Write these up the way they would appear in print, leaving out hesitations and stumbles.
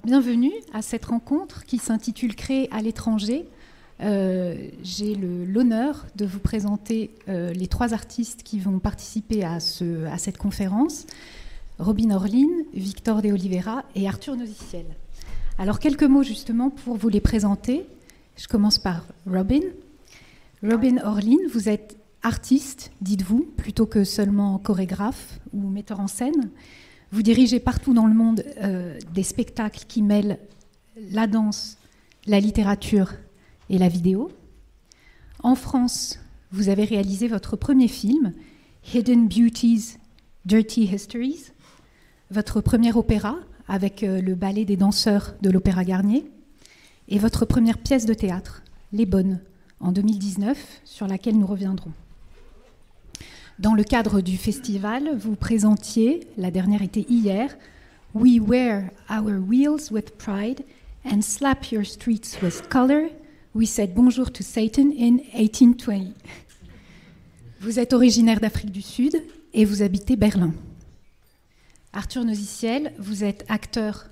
Bienvenue à cette rencontre qui s'intitule Créer à l'étranger. J'ai l'honneur de vous présenter les trois artistes qui vont participer à cette conférence. Robin Orlin, Victor de Oliveira et Arthur Nosiciel. Alors quelques mots justement pour vous les présenter. Je commence par Robin. Robin Orlin, vous êtes artiste, dites-vous, plutôt que seulement chorégraphe ou metteur en scène. Vous dirigez partout dans le monde des spectacles qui mêlent la danse, la littérature et la vidéo. En France, vous avez réalisé votre premier film, Hidden Beauties, Dirty Histories, votre premier opéra avec le ballet des danseurs de l'Opéra Garnier, et votre première pièce de théâtre, Les Bonnes, en 2019, sur laquelle nous reviendrons. Dans le cadre du festival, vous présentiez, la dernière était hier, We wear our wheels with pride and slap your streets with color. We said bonjour to Satan in 1820. Vous êtes originaire d'Afrique du Sud et vous habitez Berlin. Arthur Nosiciel, vous êtes acteur,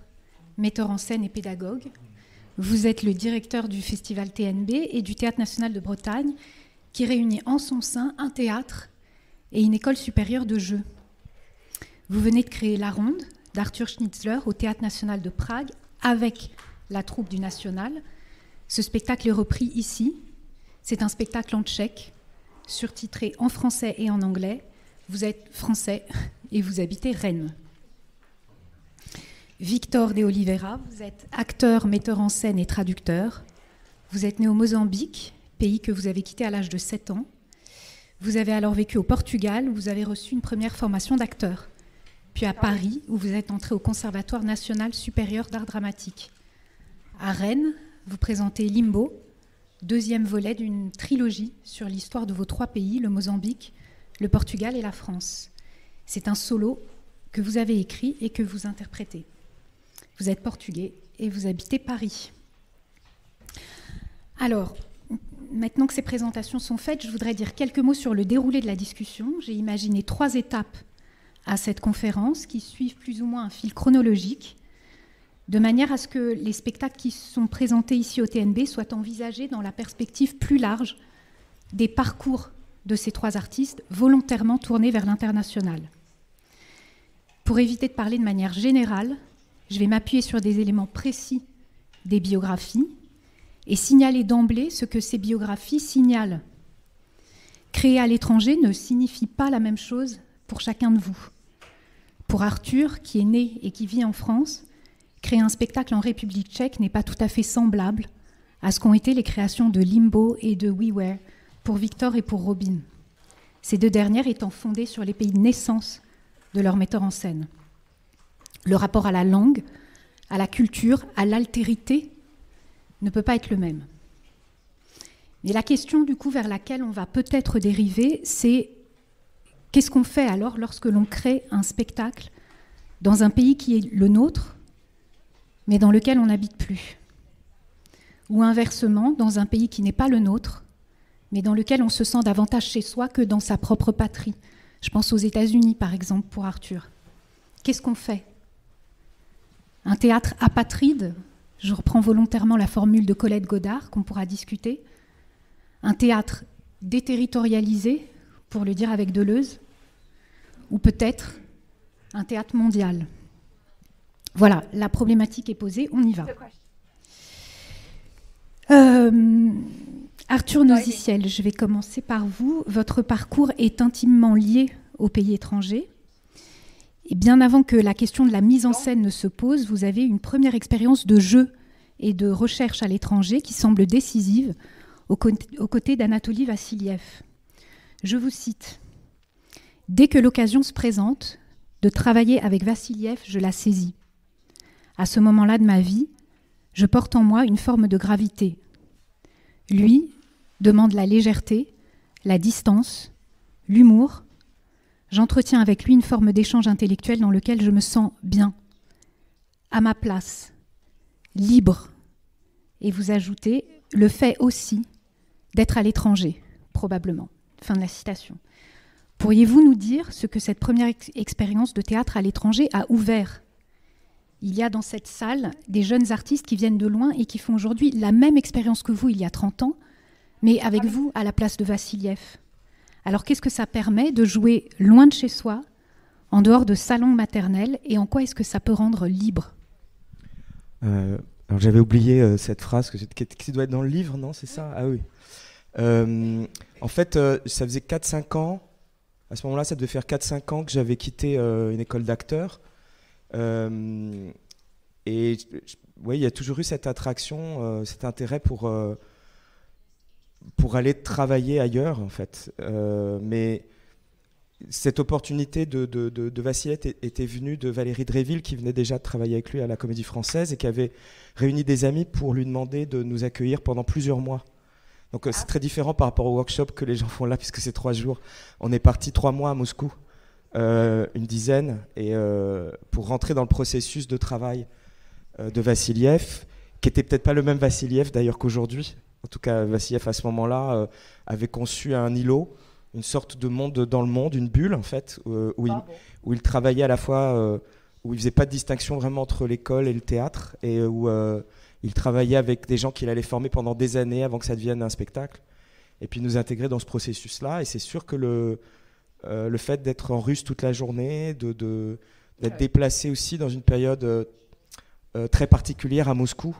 metteur en scène et pédagogue. Vous êtes le directeur du festival TNB et du Théâtre national de Bretagne, qui réunit en son sein un théâtre et une école supérieure de jeu. Vous venez de créer La Ronde d'Arthur Schnitzler au Théâtre national de Prague avec la troupe du National. Ce spectacle est repris ici. C'est un spectacle en tchèque, surtitré en français et en anglais. Vous êtes français et vous habitez Rennes. Victor de Oliveira, vous êtes acteur, metteur en scène et traducteur. Vous êtes né au Mozambique, pays que vous avez quitté à l'âge de 7 ans. Vous avez alors vécu au Portugal, où vous avez reçu une première formation d'acteur. Puis à Paris, où vous êtes entré au Conservatoire national supérieur d'art dramatique. À Rennes, vous présentez Limbo, deuxième volet d'une trilogie sur l'histoire de vos trois pays, le Mozambique, le Portugal et la France. C'est un solo que vous avez écrit et que vous interprétez. Vous êtes portugais et vous habitez Paris. Alors, maintenant que ces présentations sont faites, je voudrais dire quelques mots sur le déroulé de la discussion. J'ai imaginé 3 étapes à cette conférence qui suivent plus ou moins un fil chronologique, de manière à ce que les spectacles qui sont présentés ici au TNB soient envisagés dans la perspective plus large des parcours de ces 3 artistes volontairement tournés vers l'international. Pour éviter de parler de manière générale, je vais m'appuyer sur des éléments précis des biographies et signaler d'emblée ce que ces biographies signalent. Créer à l'étranger ne signifie pas la même chose pour chacun de vous. Pour Arthur, qui est né et qui vit en France, créer un spectacle en République tchèque n'est pas tout à fait semblable à ce qu'ont été les créations de Limbo et de We Wear pour Victor et pour Robin, ces 2 dernières étant fondées sur les pays de naissance de leurs metteurs en scène. Le rapport à la langue, à la culture, à l'altérité ne peut pas être le même. Mais la question du coup vers laquelle on va peut-être dériver, c'est qu'est-ce qu'on fait alors lorsque l'on crée un spectacle dans un pays qui est le nôtre, mais dans lequel on n'habite plus? Ou inversement, dans un pays qui n'est pas le nôtre, mais dans lequel on se sent davantage chez soi que dans sa propre patrie. Je pense aux États-Unis, par exemple, pour Arthur. Qu'est-ce qu'on fait? Un théâtre apatride, je reprends volontairement la formule de Colette Godard qu'on pourra discuter. Un théâtre déterritorialisé, pour le dire avec Deleuze, ou peut-être un théâtre mondial. Voilà, la problématique est posée, on y va. Arthur Nosiciel, je vais commencer par vous. Votre parcours est intimement lié au pays étranger. Et bien avant que la question de la mise en scène ne se pose, vous avez une première expérience de jeu et de recherche à l'étranger qui semble décisive aux côtés d'Anatoly Vassiliev. Je vous cite. « Dès que l'occasion se présente de travailler avec Vassiliev, je la saisis. À ce moment-là de ma vie, je porte en moi une forme de gravité. Lui demande la légèreté, la distance, l'humour. J'entretiens avec lui une forme d'échange intellectuel dans lequel je me sens bien, à ma place, libre. » Et vous ajoutez « le fait aussi d'être à l'étranger, probablement. » Fin de la citation. Pourriez-vous nous dire ce que cette première expérience de théâtre à l'étranger a ouvert il y a dans cette salle des jeunes artistes qui viennent de loin et qui font aujourd'hui la même expérience que vous il y a 30 ans, mais avec vous à la place de Vassiliev. Alors qu'est-ce que ça permet de jouer loin de chez soi, en dehors de sa langue maternelle, et en quoi est-ce que ça peut rendre libre ? Alors j'avais oublié cette phrase qui doit être dans le livre, non ? C'est ça ? Ah oui. En fait, ça faisait 4-5 ans, à ce moment-là, ça devait faire 4-5 ans que j'avais quitté une école d'acteurs. Et ouais, il y a toujours eu cette attraction, cet intérêt pour aller travailler ailleurs, en fait. Mais cette opportunité de Vassiliev était venue de Valérie Dréville, qui venait déjà de travailler avec lui à la Comédie Française et qui avait réuni des amis pour lui demander de nous accueillir pendant plusieurs mois. Donc c'est très différent par rapport au workshop que les gens font là, puisque c'est 3 jours. On est parti 3 mois à Moscou, une dizaine, et pour rentrer dans le processus de travail de Vassiliev, qui n'était peut-être pas le même Vassiliev d'ailleurs qu'aujourd'hui. En tout cas, Vassiliev à ce moment-là avait conçu un îlot, une sorte de monde dans le monde, une bulle en fait, où il travaillait à la fois, où il faisait pas de distinction vraiment entre l'école et le théâtre, et où il travaillait avec des gens qu'il allait former pendant des années avant que ça devienne un spectacle, et puis nous intégrer dans ce processus-là. Et c'est sûr que le fait d'être en russe toute la journée, d'être déplacé aussi dans une période très particulière à Moscou.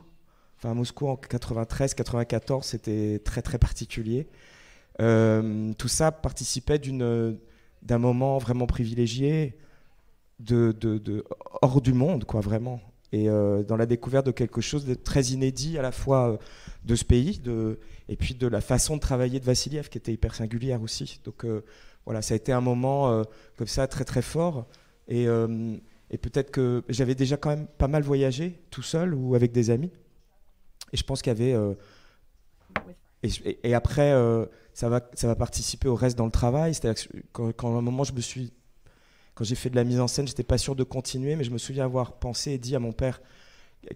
Enfin, à Moscou en 93-94, c'était très très particulier. Tout ça participait d'un moment vraiment privilégié, hors du monde, quoi, vraiment. Et dans la découverte de quelque chose de très inédit à la fois de ce pays, et puis de la façon de travailler de Vassiliev, qui était hyper singulière aussi. Donc voilà, ça a été un moment comme ça très très fort. Et peut-être que j'avais déjà quand même pas mal voyagé, tout seul ou avec des amis. Et je pense qu'il y avait... et après, ça va participer au reste dans le travail. C'est-à-dire que quand à un moment, quand j'ai fait de la mise en scène, j'étais pas sûr de continuer, mais je me souviens avoir pensé et dit à mon père,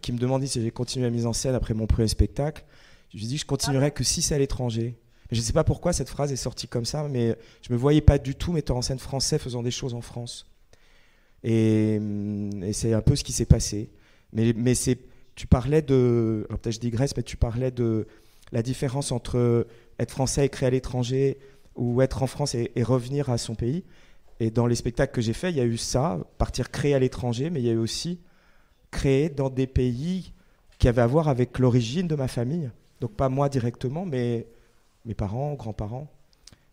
qui me demandait si j'ai continué la mise en scène après mon premier spectacle. Je lui ai dit que je continuerais que si c'est à l'étranger. Je ne sais pas pourquoi cette phrase est sortie comme ça, mais je me voyais pas du tout metteur en scène français faisant des choses en France. Et c'est un peu ce qui s'est passé. Mais tu parlais de... Alors peut-être je digresse, mais tu parlais de la différence entre être français et créer à l'étranger, ou être en France et revenir à son pays. Et dans les spectacles que j'ai faits, il y a eu ça, partir créer à l'étranger, mais il y a eu aussi créer dans des pays qui avaient à voir avec l'origine de ma famille. Donc pas moi directement, mais mes parents, grands-parents.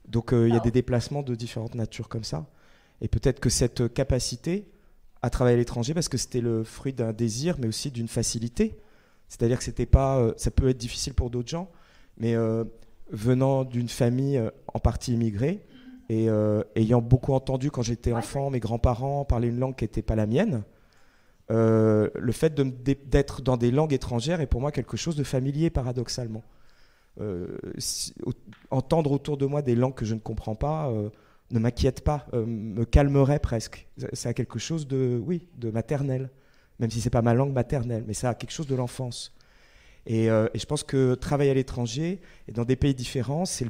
Donc il y a des déplacements de différentes natures comme ça. Et peut-être que cette capacité à travailler à l'étranger, parce que c'était le fruit d'un désir, mais aussi d'une facilité. C'est-à-dire que c'était pas, ça peut être difficile pour d'autres gens, mais venant d'une famille en partie immigrée, et ayant beaucoup entendu quand j'étais enfant mes grands-parents parler une langue qui n'était pas la mienne, le fait d'être dans des langues étrangères est pour moi quelque chose de familier, paradoxalement. Entendre autour de moi des langues que je ne comprends pas ne m'inquiète pas, me calmerait presque. Ça a quelque chose de maternel, même si ce n'est pas ma langue maternelle, mais ça a quelque chose de l'enfance. Et je pense que travailler à l'étranger et dans des pays différents, c'est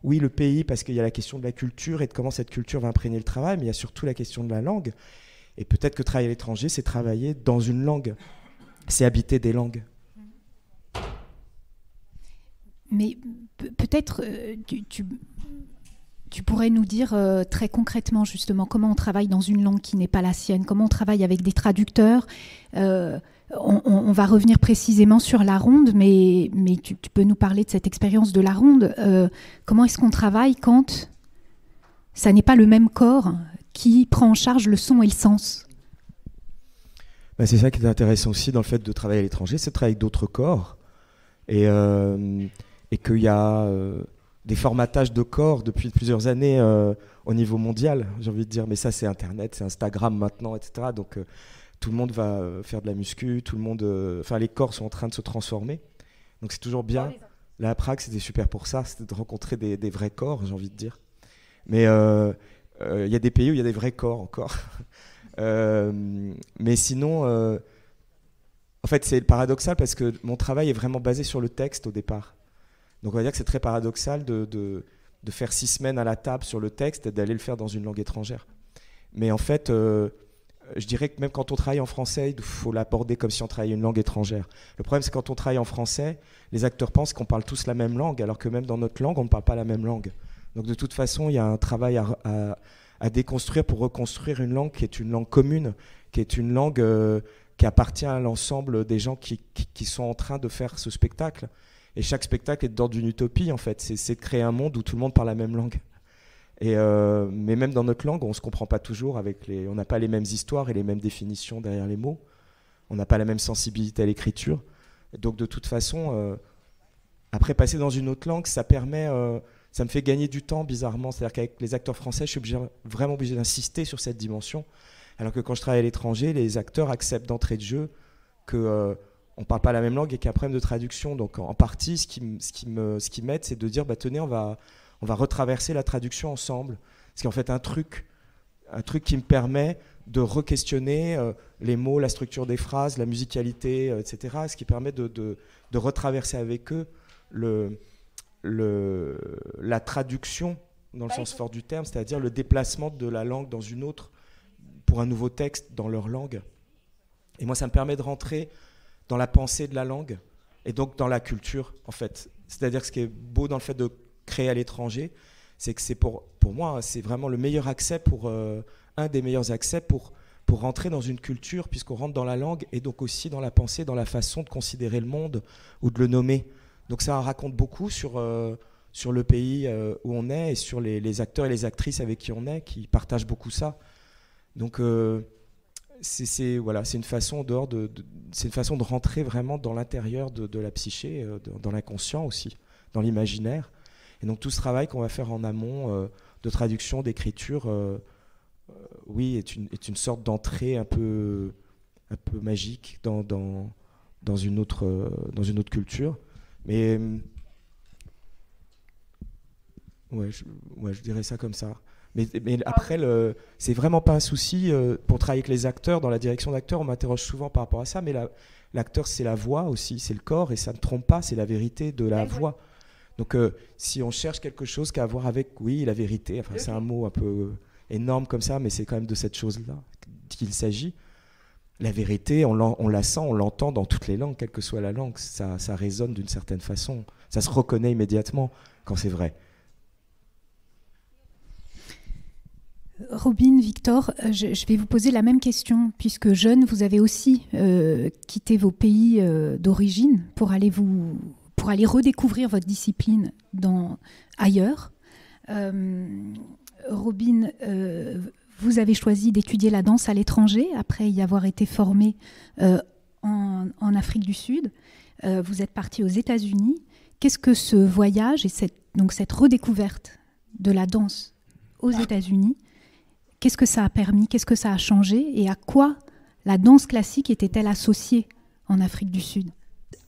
le pays, parce qu'il y a la question de la culture et de comment cette culture va imprégner le travail, mais il y a surtout la question de la langue. Et peut-être que travailler à l'étranger, c'est travailler dans une langue, c'est habiter des langues. Mais peut-être tu pourrais nous dire très concrètement justement comment on travaille dans une langue qui n'est pas la sienne, comment on travaille avec des traducteurs. On va revenir précisément sur la ronde, mais tu peux nous parler de cette expérience de la ronde. Comment est-ce qu'on travaille quand ça n'est pas le même corps qui prend en charge le son et le sens ? C'est ça qui est intéressant aussi dans le fait de travailler à l'étranger, c'est de travailler avec d'autres corps. Et qu'il y a des formatages de corps depuis plusieurs années au niveau mondial, j'ai envie de dire. Mais ça, c'est Internet, c'est Instagram maintenant, etc. Donc tout le monde va faire de la muscu, tout le monde, les corps sont en train de se transformer. Donc c'est toujours bien. La Prague, c'était super pour ça, c'était de rencontrer des vrais corps, j'ai envie de dire. Mais il y a des pays où il y a des vrais corps encore. Mais sinon, en fait, c'est paradoxal parce que mon travail est vraiment basé sur le texte au départ. Donc on va dire que c'est très paradoxal de faire 6 semaines à la table sur le texte et d'aller le faire dans une langue étrangère. Mais en fait, je dirais que même quand on travaille en français, il faut l'aborder comme si on travaillait une langue étrangère. Le problème, c'est quand on travaille en français, les acteurs pensent qu'on parle tous la même langue, alors que même dans notre langue, on ne parle pas la même langue. Donc de toute façon, il y a un travail à déconstruire pour reconstruire une langue qui est une langue commune, qui est une langue qui appartient à l'ensemble des gens qui sont en train de faire ce spectacle. Et chaque spectacle est d'ordre d'une utopie, en fait. C'est de créer un monde où tout le monde parle la même langue. Mais même dans notre langue, on ne se comprend pas toujours. On n'a pas les mêmes histoires et les mêmes définitions derrière les mots. On n'a pas la même sensibilité à l'écriture. Donc de toute façon, après passer dans une autre langue, ça me fait gagner du temps bizarrement. C'est-à-dire qu'avec les acteurs français, je suis vraiment obligé d'insister sur cette dimension. Alors que quand je travaille à l'étranger, les acteurs acceptent d'entrée de jeu qu'on ne parle pas la même langue et qu'il y a un problème de traduction. Donc en partie, ce qui m'aide, c'est de dire, tenez, on va retraverser la traduction ensemble. C'est en fait un truc qui me permet de re-questionner les mots, la structure des phrases, la musicalité, etc. Ce qui permet de retraverser avec eux la traduction dans le sens fort du terme, c'est-à-dire le déplacement de la langue dans une autre pour un nouveau texte dans leur langue. Et moi, ça me permet de rentrer dans la pensée de la langue et donc dans la culture, en fait. C'est-à-dire que ce qui est beau dans le fait de créer à l'étranger, c'est que c'est pour moi, c'est vraiment le meilleur accès un des meilleurs accès pour rentrer dans une culture, puisqu'on rentre dans la langue et donc aussi dans la pensée, dans la façon de considérer le monde ou de le nommer. Donc ça raconte beaucoup sur le pays où on est et sur les acteurs et les actrices avec qui on est, qui partagent beaucoup ça. Donc c'est une façon c'est une façon de rentrer vraiment dans l'intérieur de la psyché, dans l'inconscient aussi, dans l'imaginaire. Et donc tout ce travail qu'on va faire en amont de traduction, d'écriture, oui, est une sorte d'entrée un peu magique dans une autre culture. Mais je dirais ça comme ça. Mais après, c'est vraiment pas un souci pour travailler avec les acteurs. Dans la direction d'acteurs, on m'interroge souvent par rapport à ça, mais l'acteur, c'est la voix aussi, c'est le corps, et ça ne trompe pas, c'est la vérité de la voix. Donc si on cherche quelque chose qui a à voir avec, oui, la vérité, enfin, c'est un mot un peu énorme comme ça, mais c'est quand même de cette chose-là qu'il s'agit. La vérité, on la sent, on l'entend dans toutes les langues, quelle que soit la langue, ça résonne d'une certaine façon. Ça se reconnaît immédiatement quand c'est vrai. Robin, Victor, je vais vous poser la même question, puisque jeune, vous avez aussi quitté vos pays d'origine pour aller redécouvrir votre discipline ailleurs. Robin, vous avez choisi d'étudier la danse à l'étranger, après y avoir été formée en Afrique du Sud. Vous êtes partie aux États-Unis. Qu'est-ce que ce voyage et cette redécouverte de la danse aux États-Unis, qu'est-ce que ça a permis, qu'est-ce que ça a changé et à quoi la danse classique était-elle associée en Afrique du Sud?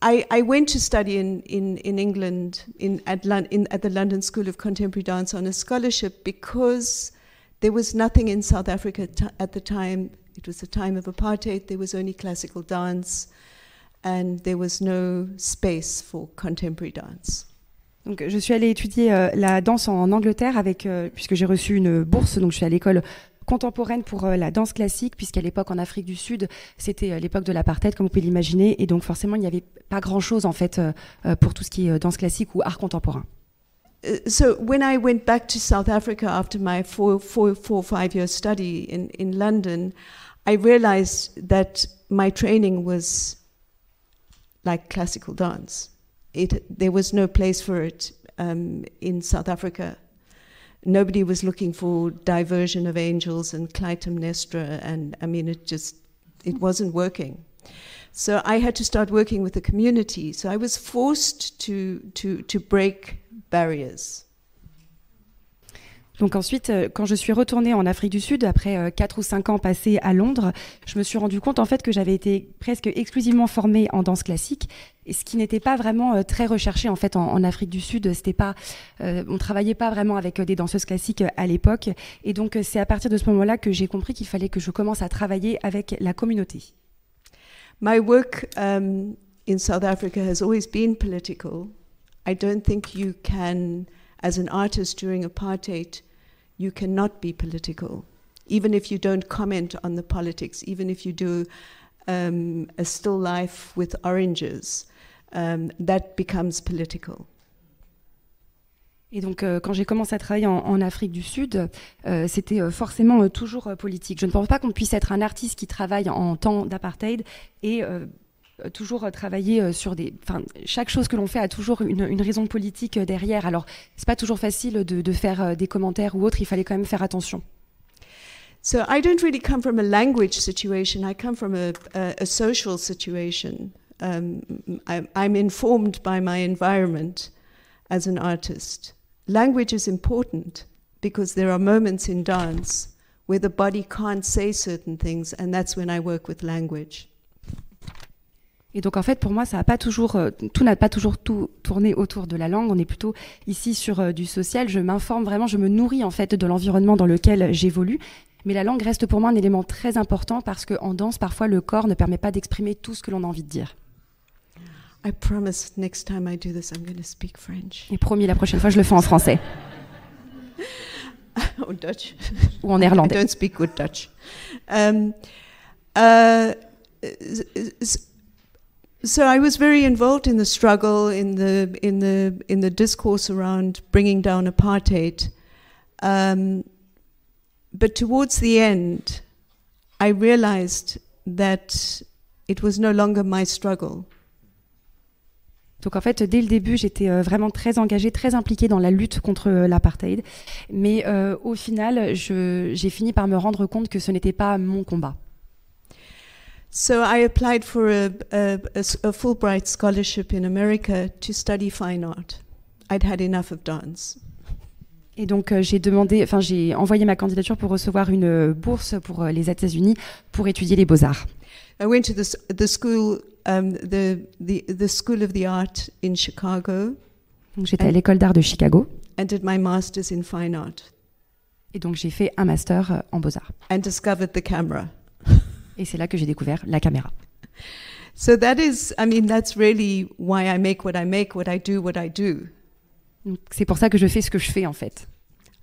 I went to study in England at the London School of Contemporary Dance on a scholarship because there was nothing in South Africa at the time. It was the time of apartheid. There was only classical dance and there was no space for contemporary dance. Donc, je suis allée étudier la danse en Angleterre puisque j'ai reçu une bourse. Donc, je suis à l'école contemporaine pour la danse classique, puisqu'à l'époque en Afrique du Sud, c'était l'époque de l'apartheid, comme vous pouvez l'imaginer, et donc forcément il n'y avait pas grand-chose en fait pour tout ce qui est danse classique ou art contemporain. So when I went back to South Africa after my 5-year study in London, I realized that my training was like classical dance. There was no place for it in South Africa. Nobody was looking for Diversion of Angels and Clytemnestra, and I mean, it wasn't working. So I had to start working with the community. So I was forced to break barriers. Donc ensuite, quand je suis retournée en Afrique du Sud, après 4 ou 5 ans passés à Londres, je me suis rendu compte en fait que j'avais été presque exclusivement formée en danse classique, et ce qui n'était pas vraiment très recherché en fait en Afrique du Sud. C'était pas, on travaillait pas vraiment avec des danseuses classiques à l'époque, et donc c'est à partir de ce moment-là que j'ai compris qu'il fallait que je commence à travailler avec la communauté. My work in South Africa has always been political. I don't think you can, as an artist during apartheid, you cannot be political. even if you don't comment on the politics, even if you do a still life with oranges, that becomes political. Et donc, quand j'ai commencé à travailler en Afrique du Sud, c'était forcément toujours politique. Je ne pense pas qu'on puisse être un artiste qui travaille en temps d'apartheid et toujours travailler sur des... Enfin, chaque chose que l'on fait a toujours une raison politique derrière. Alors, c'est pas toujours facile de faire des commentaires ou autre. Il fallait quand même faire attention. So I don't really come from a language situation. I come from a social situation. I'm informed by my environment as an artist. Language is important because there are moments in dance where the body can't say certain things, and that's when I work with language. Et donc en fait pour moi ça n'a pas toujours tout n'a pas toujours tout tourné autour de la langue. On est plutôt ici sur du social. Je m'informe vraiment, je me nourris en fait de l'environnement dans lequel j'évolue. Mais la langue reste pour moi un élément très important parce qu'en danse parfois le corps ne permet pas d'exprimer tout ce que l'on a envie de dire. I promise next time I do this, I'm going to speak French. Et promis, la prochaine fois, je le fais en français. Or Dutch. Ou en néerlandais. I don't speak good Dutch. So I was very involved in the struggle, in the discourse around bringing down apartheid. But towards the end, I realized that it was no longer my struggle. Donc en fait, dès le début, j'étais vraiment très engagée, très impliquée dans la lutte contre l'apartheid. Mais au final, j'ai fini par me rendre compte que ce n'était pas mon combat. So I applied for a Fulbright scholarship in America to study fine art. I'd had enough of dance. Et donc j'ai envoyé ma candidature pour recevoir une bourse pour les États-Unis pour étudier les beaux-arts. I went to the school. The School of the Art in Chicago. Donc j'étais à l'école d'art de Chicago. And did my master's in fine art. Et donc j'ai fait un master en beaux-arts. And discovered the camera. Et c'est là que j'ai découvert la caméra. So that's really why I make what I make, what I do. Donc c'est pour ça que je fais ce que je fais en fait.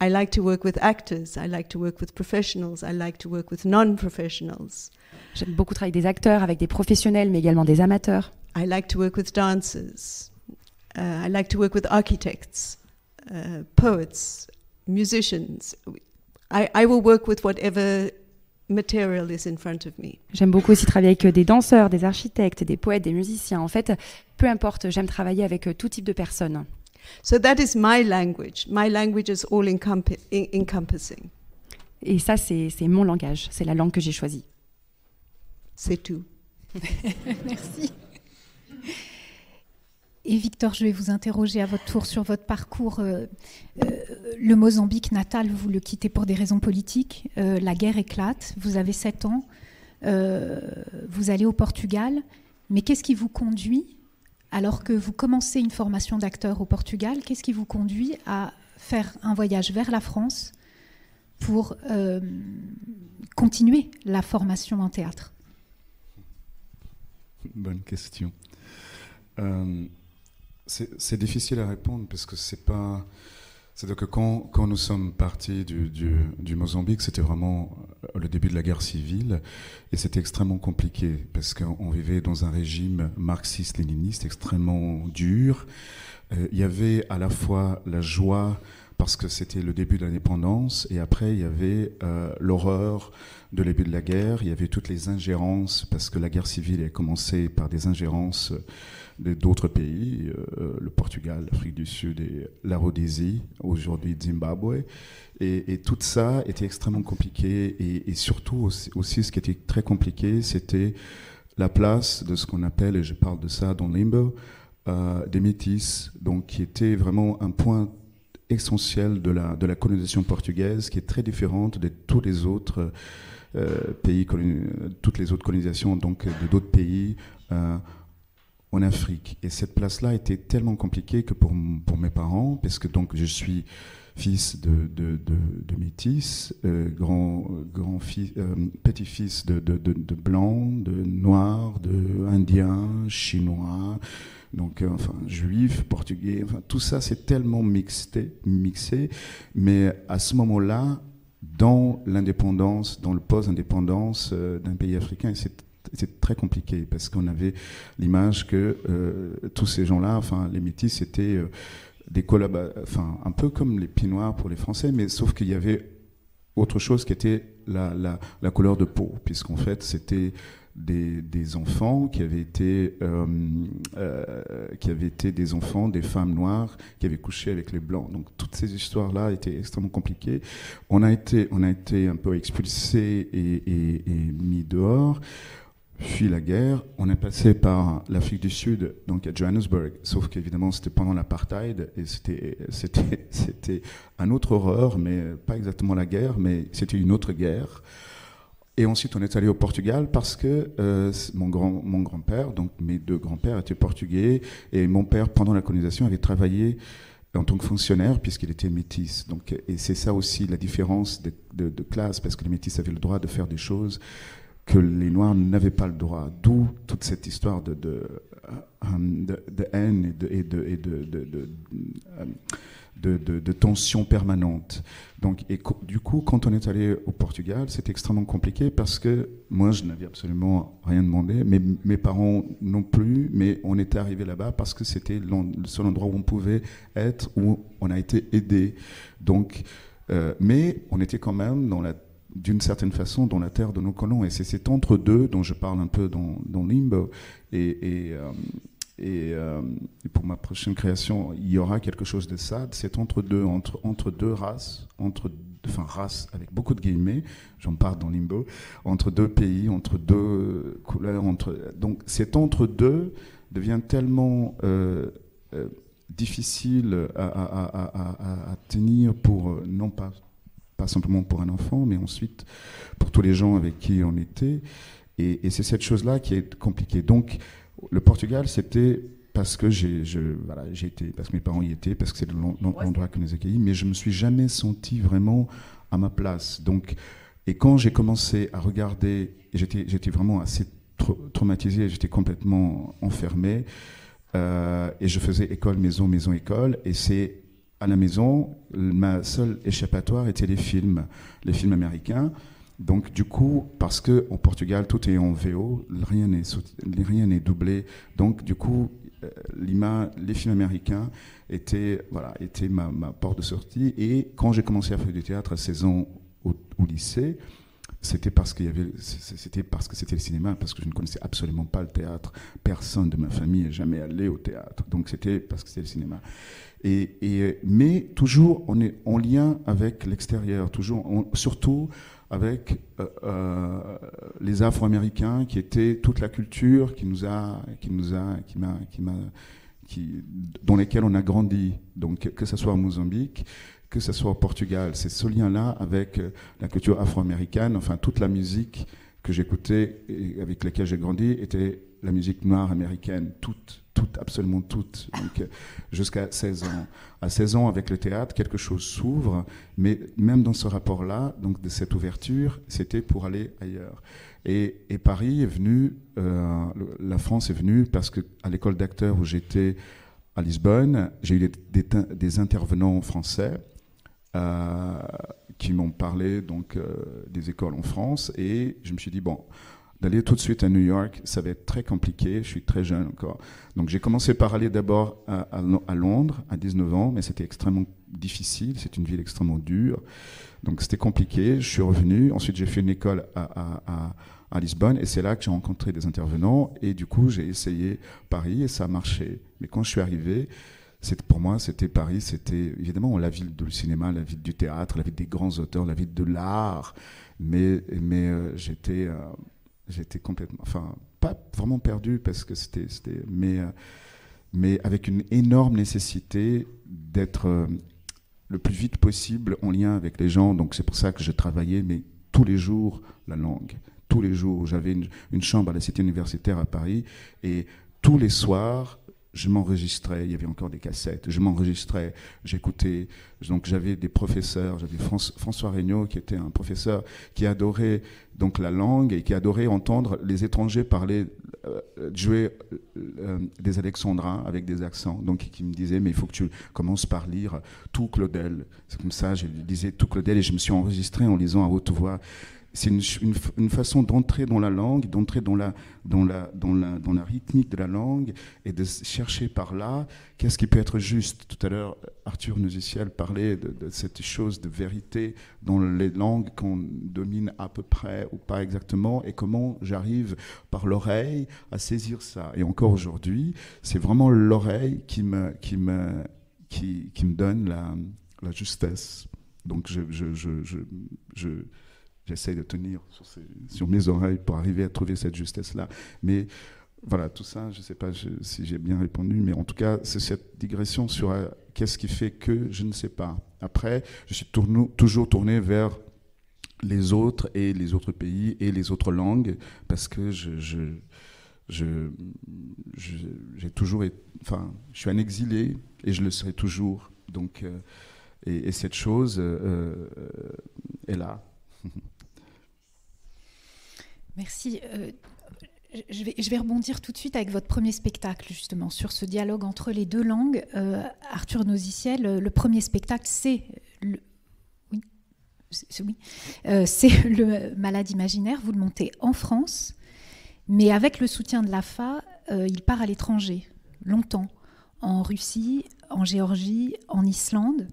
I like to work with actors, I like to work with professionals, I like to work with non-professionals. J'aime beaucoup travailler avec des acteurs, avec des professionnels, mais également des amateurs. I like to work with dancers. I like to work with architects, poets, musicians. I will work with whatever material is in front of me. J'aime beaucoup aussi travailler avec des danseurs, des architectes, des poètes, des musiciens. En fait, peu importe, j'aime travailler avec tout type de personnes. So that is my language. My language is all encompassing. Et ça, c'est mon langage. C'est la langue que j'ai choisie. C'est tout. Merci. Et Victor, je vais vous interroger à votre tour sur votre parcours. Le Mozambique natal, vous le quittez pour des raisons politiques. La guerre éclate. Vous avez 7 ans. Vous allez au Portugal. Mais qu'est-ce qui vous conduit, alors que vous commencez une formation d'acteur au Portugal, qu'est-ce qui vous conduit à faire un voyage vers la France pour continuer la formation en théâtre ? Bonne question. C'est difficile à répondre parce que c'est pas. C'est-à-dire que quand nous sommes partis du Mozambique, c'était vraiment le début de la guerre civile et c'était extrêmement compliqué parce qu'on vivait dans un régime marxiste-léniniste extrêmement dur. Il y avait à la fois la joie parce que c'était le début de l'indépendance et après il y avait l'horreur de début de la guerre. Il y avait toutes les ingérences parce que la guerre civile a commencé par des ingérences d'autres pays, le Portugal, l'Afrique du Sud et la Rhodésie, aujourd'hui Zimbabwe. Et tout ça était extrêmement compliqué. Et surtout aussi, ce qui était très compliqué, c'était la place de ce qu'on appelle, et je parle de ça dans Limbo, des métis, donc qui était vraiment un point essentiel de la colonisation portugaise, qui est très différente de tous les autres pays, toutes les autres colonisations donc de d'autres pays en Afrique. Et cette place-là était tellement compliquée que pour mes parents, parce que donc je suis fils de métis, petit-fils de blancs, de noirs, d'indiens, chinois, donc juifs, portugais, tout ça c'est tellement mixé. Mais à ce moment-là, dans l'indépendance, dans le post-indépendance d'un pays africain. C'est très compliqué parce qu'on avait l'image que tous ces gens-là, enfin les métis, c'était des un peu comme les Pinoirs pour les Français, mais sauf qu'il y avait autre chose qui était la couleur de peau, puisqu'en fait c'était des enfants qui avaient été des enfants des femmes noires qui avaient couché avec les blancs. Donc toutes ces histoires-là étaient extrêmement compliquées. On a été un peu expulsés et mis dehors. Fui la guerre, on est passé par l'Afrique du Sud, donc à Johannesburg, sauf qu'évidemment c'était pendant l'apartheid et c'était une autre horreur, mais pas exactement la guerre, mais c'était une autre guerre. Et ensuite on est allé au Portugal parce que mon grand-père, donc mes deux grands-pères étaient portugais, et mon père pendant la colonisation avait travaillé en tant que fonctionnaire puisqu'il était métis. Donc, et c'est ça aussi la différence de classe, parce que les métis avaient le droit de faire des choses que les Noirs n'avaient pas le droit. D'où toute cette histoire de haine et de tension permanente. Donc, du coup, quand on est allé au Portugal, c'était extrêmement compliqué parce que moi, je n'avais absolument rien demandé, mais mes parents non plus, mais on était arrivé là-bas parce que c'était le seul endroit où on pouvait être, où on a été aidé. Donc, mais on était quand même d'une certaine façon dans la terre de nos colons, et c'est cet entre-deux dont je parle un peu dans Limbo, et pour ma prochaine création il y aura quelque chose de ça, c'est entre-deux, entre deux races, races avec beaucoup de guillemets, j'en parle dans Limbo, entre deux pays, entre deux couleurs, donc cet entre-deux devient tellement difficile à tenir pour, non pas simplement pour un enfant, mais ensuite pour tous les gens avec qui on était. Et c'est cette chose-là qui est compliquée. Donc, le Portugal, c'était parce que j'ai été, parce que mes parents y étaient, parce que c'est l'endroit qui nous accueillit, mais je ne me suis jamais senti vraiment à ma place. Donc, et quand j'ai commencé à regarder, j'étais vraiment assez traumatisé, j'étais complètement enfermé, et je faisais école, maison, école, et c'est à la maison, ma seule échappatoire était les films américains. Donc du coup, parce qu'au Portugal, tout est en VO, rien n'est doublé. Donc du coup, les films américains étaient ma porte de sortie. Et quand j'ai commencé à faire du théâtre à 16 ans au lycée, c'était parce que c'était le cinéma, parce que je ne connaissais absolument pas le théâtre. Personne de ma famille n'est jamais allé au théâtre. Donc c'était parce que c'était le cinéma. Mais toujours on est en lien avec l'extérieur, surtout avec les Afro-Américains, qui étaient toute la culture dans lesquelles on a grandi. Donc que ce soit au Mozambique, que ce soit au Portugal, c'est ce lien-là avec la culture afro-américaine. Enfin, toute la musique que j'écoutais et avec laquelle j'ai grandi était la musique noire américaine, toute, absolument toute, donc jusqu'à 16 ans. À 16 ans, avec le théâtre, quelque chose s'ouvre, mais même dans ce rapport-là, donc de cette ouverture, c'était pour aller ailleurs. Et Paris est venu, la France est venue, parce qu'à l'école d'acteurs où j'étais à Lisbonne, j'ai eu des intervenants français qui m'ont parlé donc, des écoles en France, et je me suis dit, bon, d'aller tout de suite à New York, ça va être très compliqué, je suis très jeune encore. Donc j'ai commencé par aller d'abord à Londres, à 19 ans, mais c'était extrêmement difficile, c'est une ville extrêmement dure, donc c'était compliqué, je suis revenu, ensuite j'ai fait une école à Lisbonne, et c'est là que j'ai rencontré des intervenants, et du coup j'ai essayé Paris, et ça a marché. Mais quand je suis arrivé, pour moi, c'était Paris, c'était évidemment la ville du cinéma, la ville du théâtre, la ville des grands auteurs, la ville de l'art, mais j'étais complètement, enfin, pas vraiment perdu, parce que mais avec une énorme nécessité d'être le plus vite possible en lien avec les gens. Donc c'est pour ça que je travaillais, mais tous les jours, la langue. Tous les jours. J'avais une chambre à la Cité universitaire à Paris, et tous les soirs, je m'enregistrais, il y avait encore des cassettes, je m'enregistrais, j'écoutais. Donc j'avais des professeurs, j'avais François Regnault qui était un professeur qui adorait donc la langue et qui adorait entendre les étrangers parler, jouer des alexandrins avec des accents. Donc qui me disait mais il faut que tu commences par lire tout Claudel. C'est comme ça, je lisais tout Claudel et je me suis enregistré en lisant à haute voix. C'est une façon d'entrer dans la langue, d'entrer dans la rythmique de la langue et de chercher par là qu'est-ce qui peut être juste. Tout à l'heure, Arthur Neusissiel parlait de cette chose de vérité dans les langues qu'on domine à peu près ou pas exactement et comment j'arrive par l'oreille à saisir ça. Et encore aujourd'hui, c'est vraiment l'oreille qui me donne la justesse. Donc j'essaie de tenir sur mes oreilles pour arriver à trouver cette justesse-là. Mais voilà, tout ça, je ne sais pas si j'ai bien répondu, mais en tout cas, c'est cette digression sur qu'est-ce qui fait que je ne sais pas. Après, je suis toujours tourné vers les autres et les autres pays et les autres langues, parce que j'ai toujours été, enfin, je suis un exilé et je le serai toujours. Donc, et cette chose est là. Merci. Je vais rebondir tout de suite avec votre premier spectacle, justement, sur ce dialogue entre les deux langues. Arthur Neusissiel, le premier spectacle, c'est le Malade imaginaire. Vous le montez en France, mais avec le soutien de l'AFA, il part à l'étranger, longtemps, en Russie, en Géorgie, en Islande.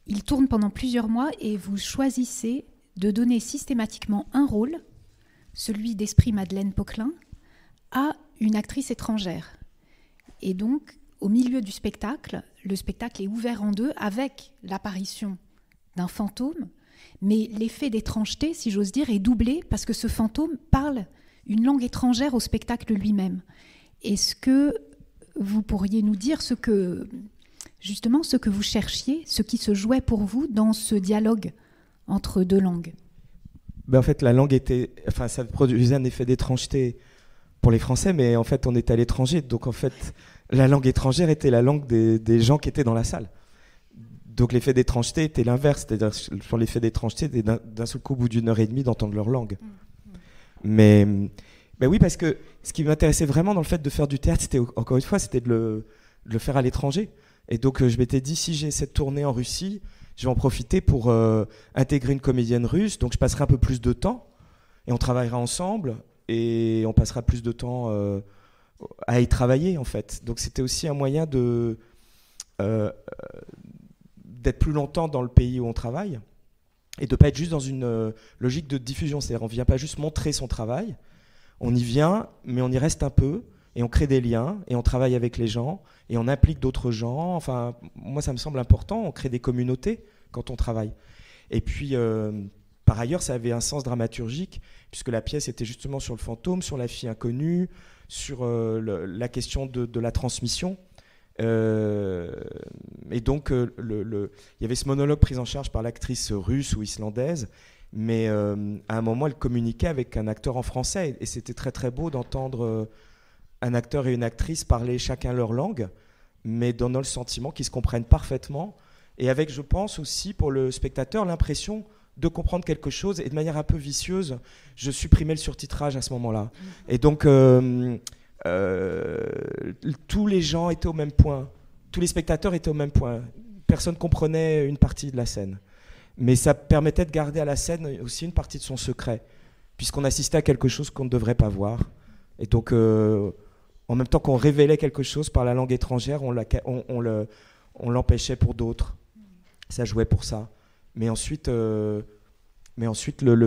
Il tourne pendant plusieurs mois et vous choisissez de donner systématiquement un rôle, celui d'Esprit Madeleine Poquelin, à une actrice étrangère. Et donc, au milieu du spectacle, le spectacle est ouvert en deux avec l'apparition d'un fantôme, mais l'effet d'étrangeté, si j'ose dire, est doublé parce que ce fantôme parle une langue étrangère au spectacle lui-même. Est-ce que vous pourriez nous dire ce que vous cherchiez, ce qui se jouait pour vous dans ce dialogue entre deux langues? En fait, la langue ça produisait un effet d'étrangeté pour les Français, mais en fait, on était à l'étranger. Donc, en fait, la langue étrangère était la langue des gens qui étaient dans la salle. Donc, l'effet d'étrangeté était l'inverse. C'est-à-dire, sur l'effet d'étrangeté, c'était d'un seul coup, au bout d'1 heure et demie, d'entendre leur langue. Mais oui, parce que ce qui m'intéressait vraiment dans le fait de faire du théâtre, c'était, encore une fois, c'était de le faire à l'étranger. Et donc, je m'étais dit, si j'ai cette tournée en Russie, je vais en profiter pour intégrer une comédienne russe, donc je passerai un peu plus de temps, et on travaillera ensemble, et on passera plus de temps à y travailler, en fait. Donc c'était aussi un moyen d'être plus longtemps dans le pays où on travaille, et de ne pas être juste dans une logique de diffusion. C'est-à-dire, on ne vient pas juste montrer son travail, on y vient, mais on y reste un peu, et on crée des liens, et on travaille avec les gens, et on implique d'autres gens. Enfin, moi, ça me semble important. On crée des communautés quand on travaille. Et puis, par ailleurs, ça avait un sens dramaturgique, puisque la pièce était justement sur le fantôme, sur la fille inconnue, sur la question de la transmission. Et donc, il y avait ce monologue pris en charge par l'actrice russe ou islandaise, mais à un moment, elle communiquait avec un acteur en français, et c'était très très beau d'entendre un acteur et une actrice parler chacun leur langue, mais donnant le sentiment qu'ils se comprennent parfaitement, et avec, je pense aussi, pour le spectateur, l'impression de comprendre quelque chose, et de manière un peu vicieuse, je supprimais le surtitrage à ce moment-là. Et donc, tous les gens étaient au même point, tous les spectateurs étaient au même point, personne ne comprenait une partie de la scène. Mais ça permettait de garder à la scène aussi une partie de son secret, puisqu'on assistait à quelque chose qu'on ne devrait pas voir. Et donc, en même temps qu'on révélait quelque chose par la langue étrangère, on l'empêchait pour d'autres. Ça jouait pour ça. Mais ensuite, le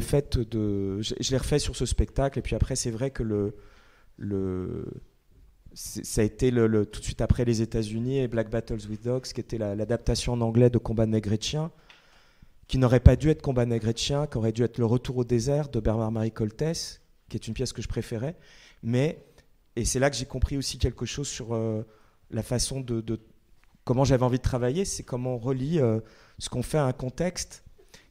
fait de... Je l'ai refait sur ce spectacle, et puis après, c'est vrai que ça a été tout de suite après les États-Unis et Black Battles with Dogs, qui était l'adaptation en anglais de Combat de nègres et de chiens, qui n'aurait pas dû être Combat de nègres et de chiens, qui aurait dû être Le Retour au désert de Bernard-Marie Coltès, qui est une pièce que je préférais. Et c'est là que j'ai compris aussi quelque chose sur la façon de comment j'avais envie de travailler, c'est comment on relie ce qu'on fait à un contexte.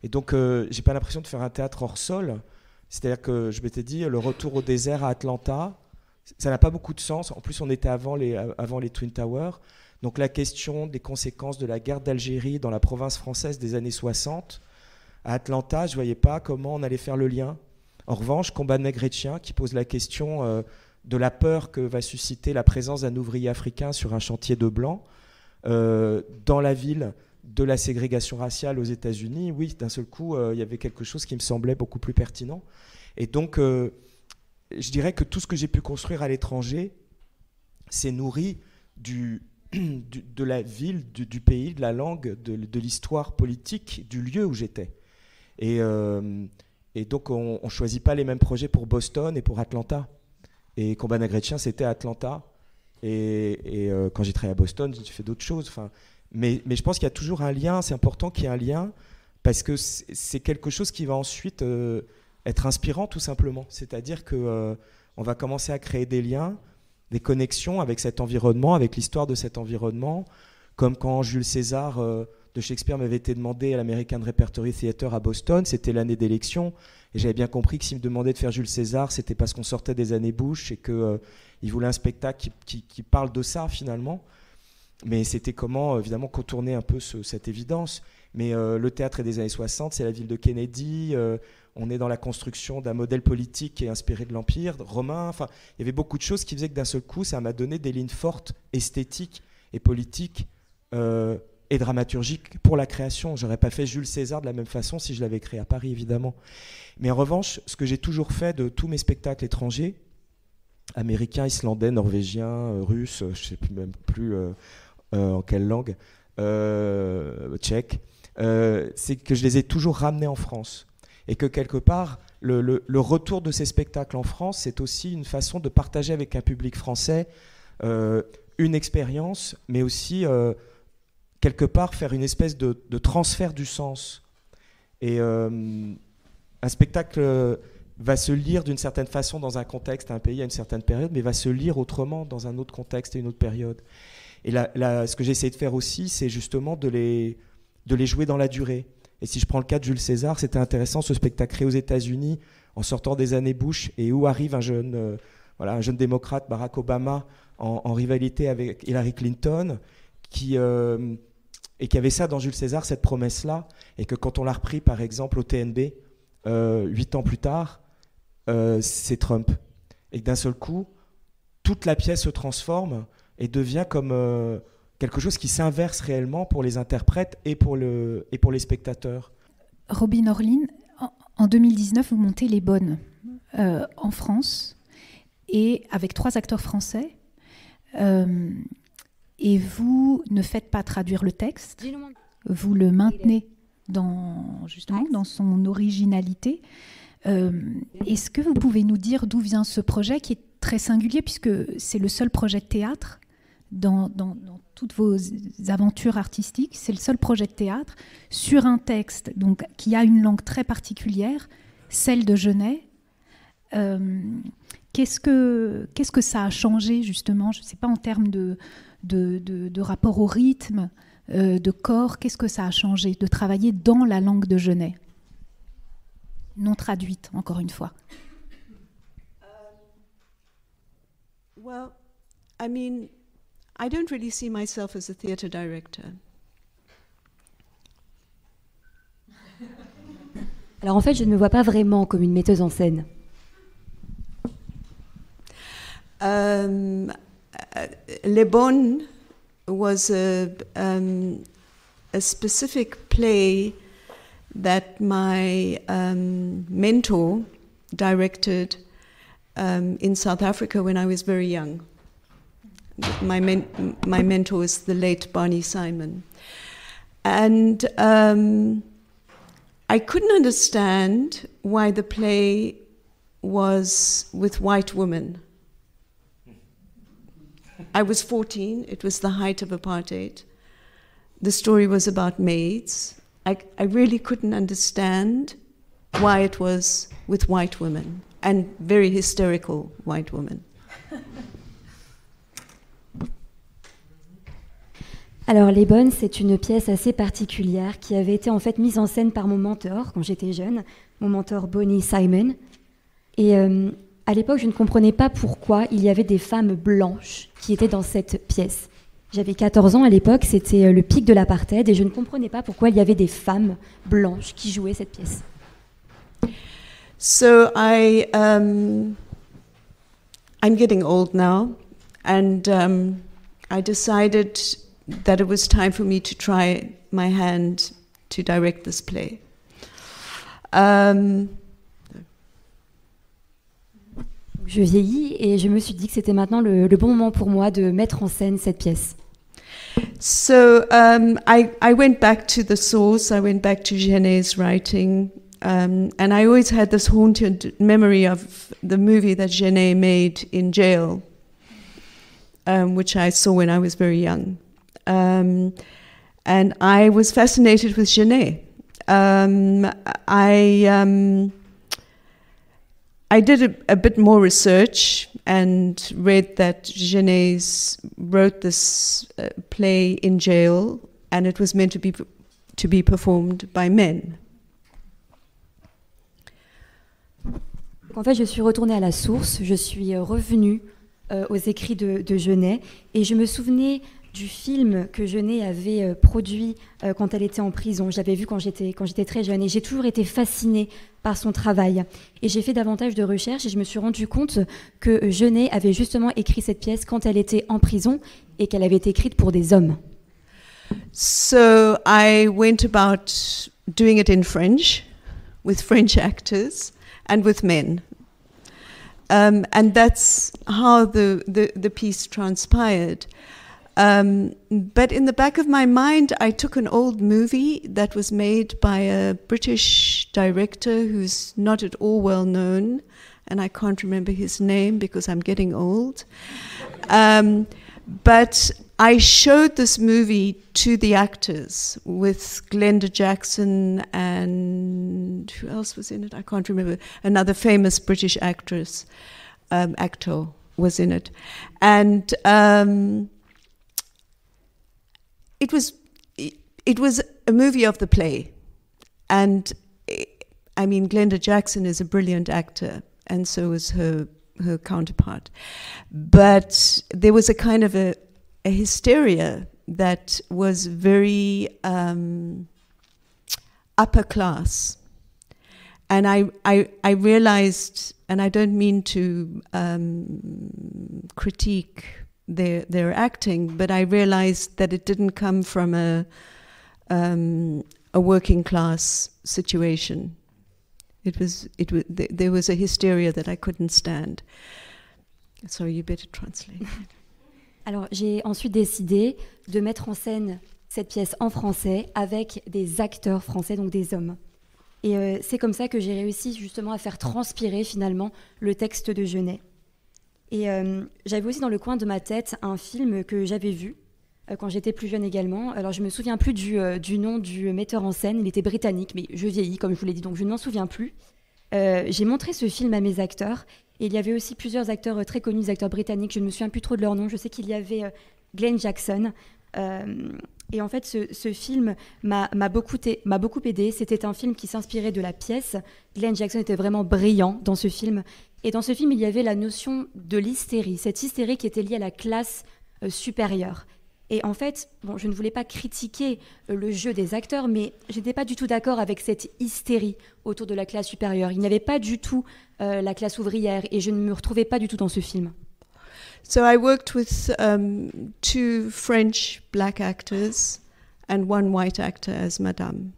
Et donc, j'ai pas l'impression de faire un théâtre hors sol. C'est-à-dire que je m'étais dit, Le Retour au désert à Atlanta, ça n'a pas beaucoup de sens. En plus, on était avant les Twin Towers. Donc la question des conséquences de la guerre d'Algérie dans la province française des années 60, à Atlanta, je ne voyais pas comment on allait faire le lien. En revanche, Combat nègre et chien, qui pose la question de la peur que va susciter la présence d'un ouvrier africain sur un chantier de blanc, dans la ville de la ségrégation raciale aux États-Unis, oui, d'un seul coup, il y avait quelque chose qui me semblait beaucoup plus pertinent. Et donc, je dirais que tout ce que j'ai pu construire à l'étranger s'est nourri de la ville, du pays, de la langue, de l'histoire politique, du lieu où j'étais. Et donc, on ne choisit pas les mêmes projets pour Boston et pour Atlanta. Et Combat nègre et chien, c'était à Atlanta. Et quand j'ai travaillé à Boston, j'ai fait d'autres choses. Mais je pense qu'il y a toujours un lien. C'est important qu'il y ait un lien parce que c'est quelque chose qui va ensuite être inspirant, tout simplement. C'est-à-dire qu'on va commencer à créer des liens, des connexions avec cet environnement, avec l'histoire de cet environnement, comme quand Jules César de Shakespeare m'avait été demandé à l'American Repertory Theatre à Boston, c'était l'année d'élection, et j'avais bien compris que s'il me demandait de faire Jules César, c'était parce qu'on sortait des années Bush et qu'il voulait un spectacle qui parle de ça finalement. Mais c'était comment, évidemment, contourner un peu cette évidence. Mais le théâtre des années 60, c'est la ville de Kennedy, on est dans la construction d'un modèle politique qui est inspiré de l'Empire romain. Enfin, il y avait beaucoup de choses qui faisaient que d'un seul coup, ça m'a donné des lignes fortes, esthétiques et politiques et dramaturgiques pour la création. J'aurais pas fait Jules César de la même façon si je l'avais créé à Paris, évidemment. Mais en revanche, ce que j'ai toujours fait de tous mes spectacles étrangers, américains, islandais, norvégiens, russes, je ne sais même plus en quelle langue, tchèque, c'est que je les ai toujours ramenés en France. Et que quelque part, le retour de ces spectacles en France, c'est aussi une façon de partager avec un public français une expérience, mais aussi quelque part faire une espèce de transfert du sens. Et un spectacle va se lire d'une certaine façon dans un contexte, à un pays, à une certaine période, mais va se lire autrement dans un autre contexte et une autre période. Et là, ce que j'ai essayé de faire aussi, c'est justement de les jouer dans la durée. Et si je prends le cas de Jules César, c'était intéressant, ce spectacle créé aux États-Unis, en sortant des années Bush, et où arrive un jeune démocrate, Barack Obama, en rivalité avec Hillary Clinton, et qui avait ça dans Jules César, cette promesse-là, et que quand on l'a repris, par exemple, au TNB, 8 ans plus tard, c'est Trump. Et que d'un seul coup, toute la pièce se transforme et devient comme quelque chose qui s'inverse réellement pour les interprètes et pour les spectateurs. Robin Orlin, en 2019, vous montez Les Bonnes en France, et avec 3 acteurs français, et vous ne faites pas traduire le texte, vous le maintenez dans son originalité. Est-ce que vous pouvez nous dire d'où vient ce projet qui est très singulier, puisque c'est le seul projet de théâtre dans toutes vos aventures artistiques, c'est le seul projet de théâtre sur un texte donc, qui a une langue très particulière, celle de Genet. Qu'est-ce que ça a changé justement, je ne sais pas, en termes de rapport au rythme, de corps, qu'est-ce que ça a changé de travailler dans la langue de Genet, non traduite, encore une fois? Well, I mean, I don't really see myself as a theatre director. Alors en fait, je ne me vois pas vraiment comme une metteuse en scène. Les Bonnes was a specific play that my mentor directed in South Africa when I was very young. My mentor is the late Barney Simon. And I couldn't understand why the play was with white women. I was 14, it was the height of apartheid. The story was about maids. I really couldn't understand why it was with white women, and very hysterical white women. Alors Les Bonnes, c'est une pièce assez particulière qui avait été en fait mise en scène par mon mentor quand j'étais jeune, mon mentor Bonnie Simon. Et À l'époque, je ne comprenais pas pourquoi il y avait des femmes blanches qui étaient dans cette pièce. J'avais 14 ans à l'époque, c'était le pic de l'apartheid, et je ne comprenais pas pourquoi il y avait des femmes blanches qui jouaient cette pièce. So I'm getting old now, and I decided that it was time for me to try my hand to direct this play. Je vieillis et je me suis dit que c'était maintenant le bon moment pour moi de mettre en scène cette pièce. So I went back to the source. I went back to Genet's writing, and I always had this haunted memory of the movie that Genet made in jail, which I saw when I was very young, and I was fascinated with Genet. I did a bit more research and read that Genet wrote this play in jail, and it was meant to be performed by men. En fait, je suis retournée à la source, je suis revenue aux écrits de Genet, et je me souvenais du film que Genet avait produit quand elle était en prison. Je l'avais vu quand j'étais très jeune, et j'ai toujours été fascinée par son travail. Et j'ai fait davantage de recherches et je me suis rendu compte que Genet avait justement écrit cette pièce quand elle était en prison et qu'elle avait été écrite pour des hommes. So I went about doing it in French, with French actors and with men. And that's how the piece transpired. But in the back of my mind, I took an old movie that was made by a British director who's not at all well known, and I can't remember his name because I'm getting old. But I showed this movie to the actors with Glenda Jackson and who else was in it? I can't remember. Another famous British actress, actor was in it. And it was a movie of the play, and I mean Glenda Jackson is a brilliant actor, and so is her counterpart. But there was a kind of a hysteria that was very upper class, and I realized, and I don't mean to critique their acting, but I realized that it didn't come from a working class situation. There was a hysteria that I couldn't stand. So you better translate. Alors j'ai ensuite décidé de mettre en scène cette pièce en français avec des acteurs français, donc des hommes. Et c'est comme ça que j'ai réussi justement à faire transpirer finalement le texte de Genet. Et j'avais aussi dans le coin de ma tête un film que j'avais vu quand j'étais plus jeune également. Alors je me souviens plus du nom du metteur en scène, il était britannique, mais je vieillis comme je vous l'ai dit, donc je ne m'en souviens plus. J'ai montré ce film à mes acteurs, et il y avait aussi plusieurs acteurs très connus, des acteurs britanniques, je ne me souviens plus trop de leur nom, je sais qu'il y avait Glenn Jackson. Et en fait, ce film m'a beaucoup aidé. C'était un film qui s'inspirait de la pièce. Glenn Jackson était vraiment brillant dans ce film. Et dans ce film, il y avait la notion de l'hystérie, cette hystérie qui était liée à la classe supérieure. Et en fait, bon, je ne voulais pas critiquer le jeu des acteurs, mais je n'étais pas du tout d'accord avec cette hystérie autour de la classe supérieure. Il n'y avait pas du tout la classe ouvrière, et je ne me retrouvais pas du tout dans ce film. So I worked with 2 French black actors and 1 white actor as Madame.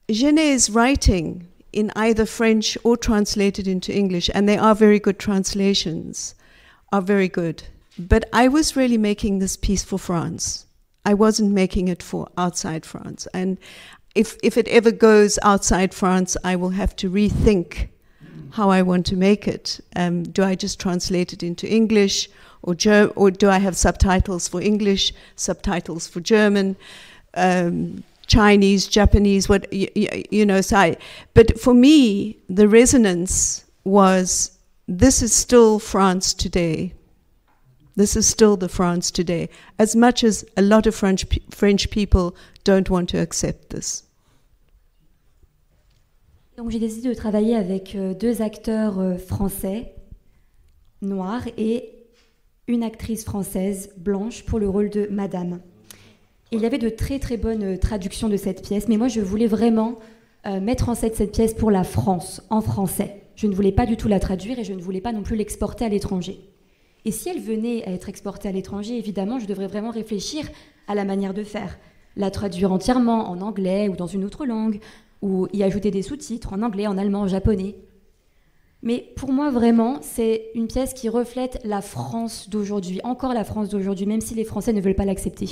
Genet's writing in either French or translated into English, and they are very good translations, are very good. But I was really making this piece for France. I wasn't making it for outside France. And if it ever goes outside France, I will have to rethink how I want to make it. Do I just translate it into English, or do I have subtitles for English, subtitles for German, Chinese, Japanese, what you know? But for me, the resonance was, this is still France today. This is still the France today, as much as a lot of French people don't want to accept this. Donc j'ai décidé de travailler avec 2 acteurs français, noirs, et une actrice française, blanche, pour le rôle de Madame. Et il y avait de très très bonnes traductions de cette pièce, mais moi je voulais vraiment mettre en scène cette pièce pour la France, en français. Je ne voulais pas du tout la traduire et je ne voulais pas non plus l'exporter à l'étranger. Et si elle venait à être exportée à l'étranger, évidemment, je devrais vraiment réfléchir à la manière de faire. La traduire entièrement en anglais ou dans une autre langue, ou y ajouter des sous-titres en anglais, en allemand, en japonais. Mais pour moi, vraiment, c'est une pièce qui reflète la France d'aujourd'hui, encore la France d'aujourd'hui, même si les Français ne veulent pas l'accepter.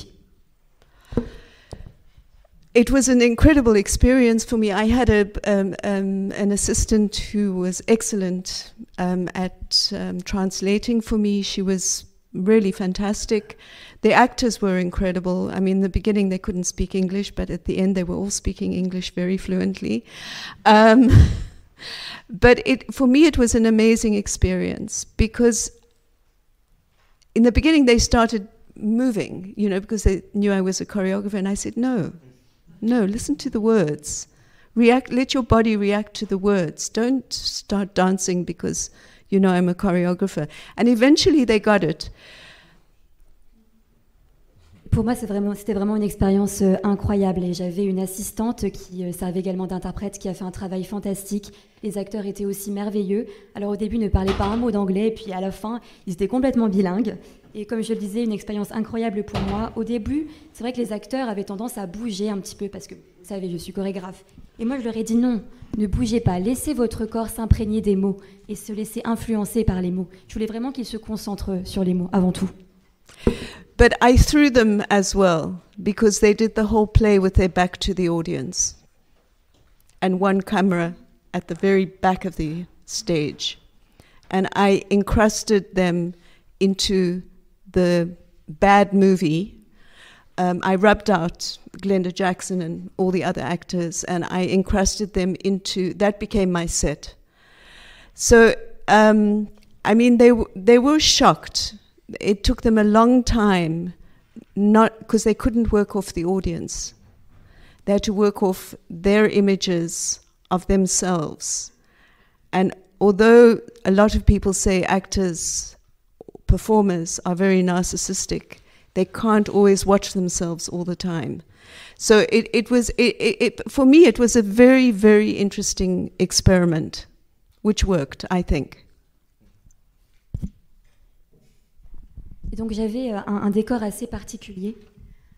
It was an incredible experience for me. I had an assistant who was excellent at translating for me. She was really fantastic. The actors were incredible. I mean, in the beginning they couldn't speak English, but at the end they were all speaking English very fluently. But for me it was an amazing experience because in the beginning they started moving, you know, because they knew I was a choreographer, and I said, no, listen to the words. Let your body react to the words. Don't start dancing because, you know, I'm a choreographer. And eventually they got it. Pour moi, c'était vraiment une expérience incroyable. Et j'avais une assistante qui servait également d'interprète, qui a fait un travail fantastique. Les acteurs étaient aussi merveilleux. Alors au début, ils ne parlaient pas un mot d'anglais, et puis à la fin, ils étaient complètement bilingues. Et comme je le disais, une expérience incroyable pour moi. Au début, c'est vrai que les acteurs avaient tendance à bouger un petit peu, parce que, vous savez, je suis chorégraphe. Et moi, je leur ai dit non, ne bougez pas, laissez votre corps s'imprégner des mots et se laisser influencer par les mots. Je voulais vraiment qu'ils se concentrent sur les mots, avant tout. But I threw them as well, because they did the whole play with their back to the audience. And one camera at the very back of the stage. And I encrusted them into the bad movie. I rubbed out Glenda Jackson and all the other actors, and I encrusted them into, that became my set. So, I mean, they were shocked. It took them a long time, not because they couldn't work off the audience. They had to work off their images of themselves. And although a lot of people say actors, performers are very narcissistic, they can't always watch themselves all the time. So it was for me, it was a very, very interesting experiment, which worked, I think. Et donc j'avais un décor assez particulier.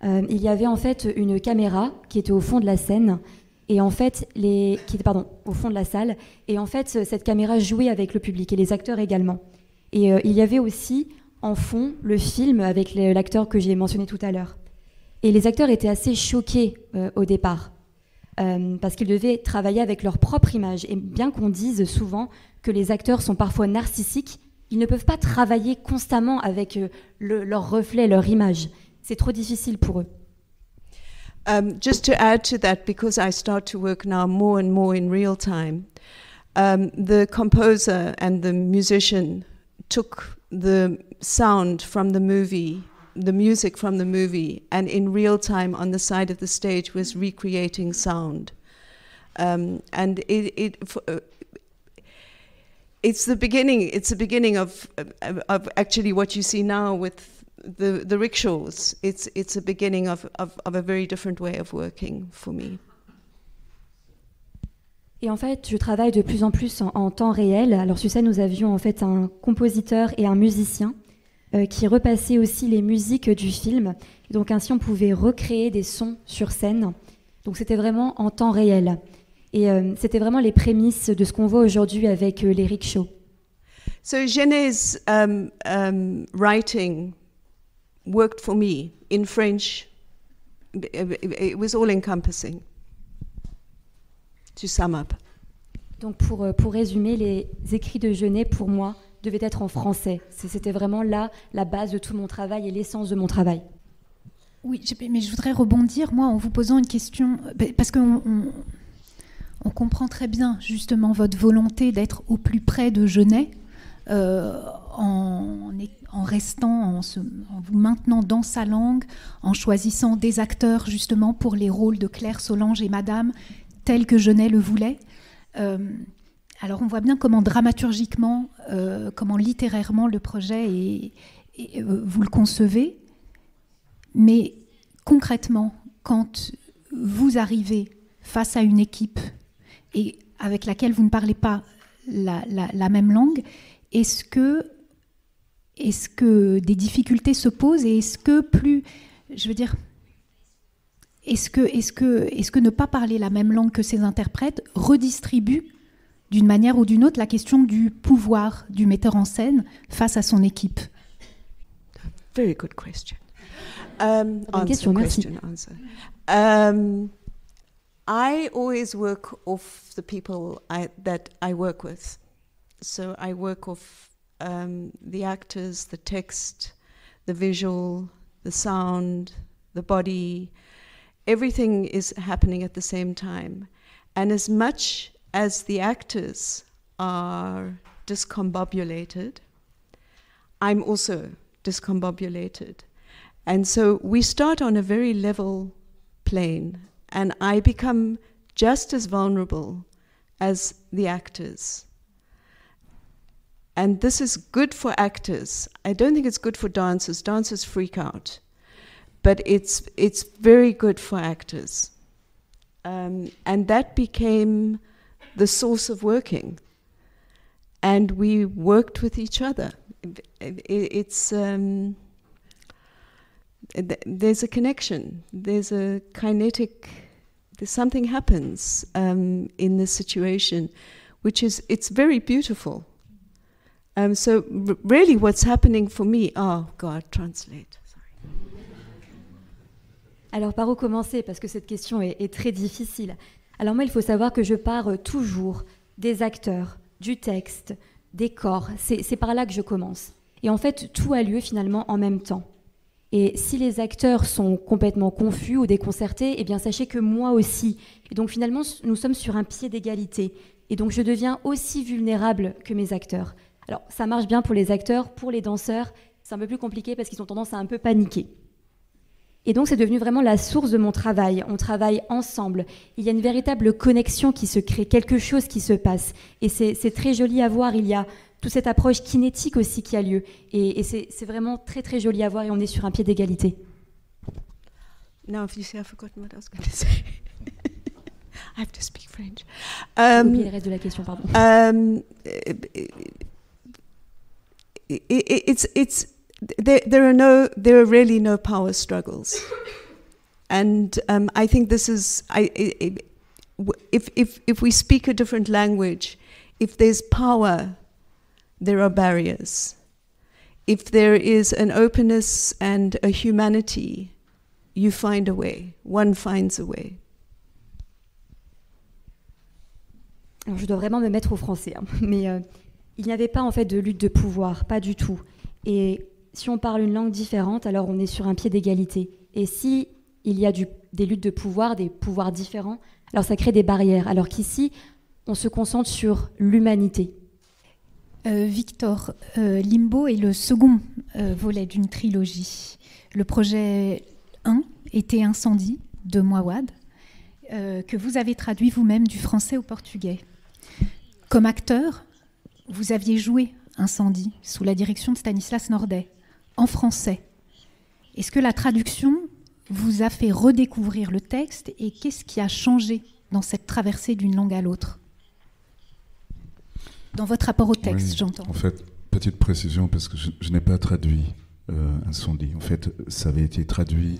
Il y avait en fait une caméra qui était au fond de la scène, et en fait au fond de la salle. Et en fait, cette caméra jouait avec le public et les acteurs également. Et il y avait aussi en fond le film avec l'acteur que j'ai mentionné tout à l'heure. Et les acteurs étaient assez choqués au départ, parce qu'ils devaient travailler avec leur propre image. Et bien qu'on dise souvent que les acteurs sont parfois narcissiques, ils ne peuvent pas travailler constamment avec leur reflet, leur image. C'est trop difficile pour eux. Just to add to that, because I start to work now more and more in real time, the composer and the musician took the sound from the movie, the music from the movie, and in real time on the side of the stage was recreating sound. And it's the beginning of actually what you see now with the rickshaws. It's a beginning of a very different way of working for me. Et en fait, je travaille de plus en plus en temps réel. Alors sur scène, nous avions en fait un compositeur et un musicien qui repassaient aussi les musiques du film. Et donc ainsi, on pouvait recréer des sons sur scène. Donc c'était vraiment en temps réel. Et c'était vraiment les prémices de ce qu'on voit aujourd'hui avec les rickshaws. So Gené's writing worked for me in French. It was all encompassing. To sum up. Donc pour résumer, les écrits de Gené, pour moi, devaient être en français. C'était vraiment là la base de tout mon travail et l'essence de mon travail. Oui, mais je voudrais rebondir, moi, en vous posant une question, parce qu'on comprend très bien, justement, votre volonté d'être au plus près de Genet, en restant, en vous maintenant dans sa langue, en choisissant des acteurs, justement, pour les rôles de Claire, Solange et Madame, tels que Genet le voulait. Alors on voit bien comment dramaturgiquement, comment littérairement le projet vous le concevez, mais concrètement, quand vous arrivez face à une équipe et avec laquelle vous ne parlez pas la même langue, est-ce que des difficultés se posent et est-ce que ne pas parler la même langue que ces interprètes redistribue d'une manière ou d'une autre la question du pouvoir du metteur en scène face à son équipe? Very good question. Question, merci. Answer. I always work off the people that I work with. So I work off the actors, the text, the visual, the sound, the body. Everything is happening at the same time. And as much as the actors are discombobulated, I'm also discombobulated. And so we start on a very level plane, and I become just as vulnerable as the actors. And this is good for actors. I don't think it's good for dancers. Dancers freak out. But it's very good for actors. And that became the source of working. And we worked with each other. There's a connection. There's a kinetic. Something happens in this situation, it's very beautiful. So really, what's happening for me? Oh God, translate. Sorry. Alors par où commencer? Parce que cette question est très difficile. Alors moi, il faut savoir que je pars toujours des acteurs, du texte, des corps. C'est par là que je commence. Et en fait, tout a lieu finalement en même temps. Et si les acteurs sont complètement confus ou déconcertés, eh bien sachez que moi aussi. Et donc finalement, nous sommes sur un pied d'égalité. Et donc je deviens aussi vulnérable que mes acteurs. Alors ça marche bien pour les acteurs, pour les danseurs, c'est un peu plus compliqué parce qu'ils ont tendance à un peu paniquer. Et donc c'est devenu vraiment la source de mon travail. On travaille ensemble. Il y a une véritable connexion qui se crée, quelque chose qui se passe. Et c'est très joli à voir. Il y a toute cette approche kinétique aussi qui a lieu. Et c'est vraiment très très joli à voir et on est sur un pied d'égalité. Now, if you say I've forgotten what I was going to say, I have to speak French. J'ai oublié le reste de la question, pardon. There are really no power struggles, and I think this is if we speak a different language, if there's power, there are barriers. If there is an openness and a humanity, you find a way. One finds a way. Alors, je dois vraiment me mettre au français, hein. Mais il n'y avait pas en fait de lutte de pouvoir, pas du tout. Et si on parle une langue différente, alors on est sur un pied d'égalité. Et si il y a des luttes de pouvoir, des pouvoirs différents, alors ça crée des barrières. Alors qu'ici, on se concentre sur l'humanité. Victor, Limbo est le second volet d'une trilogie. Le projet 1 était Incendie de Mouawad, que vous avez traduit vous-même du français au portugais. Comme acteur, vous aviez joué Incendie sous la direction de Stanislas Nordet, en français. Est-ce que la traduction vous a fait redécouvrir le texte et qu'est-ce qui a changé dans cette traversée d'une langue à l'autre? Dans votre rapport au texte, oui, j'entends. En fait, petite précision, parce que je n'ai pas traduit Incendie. En fait, ça avait été traduit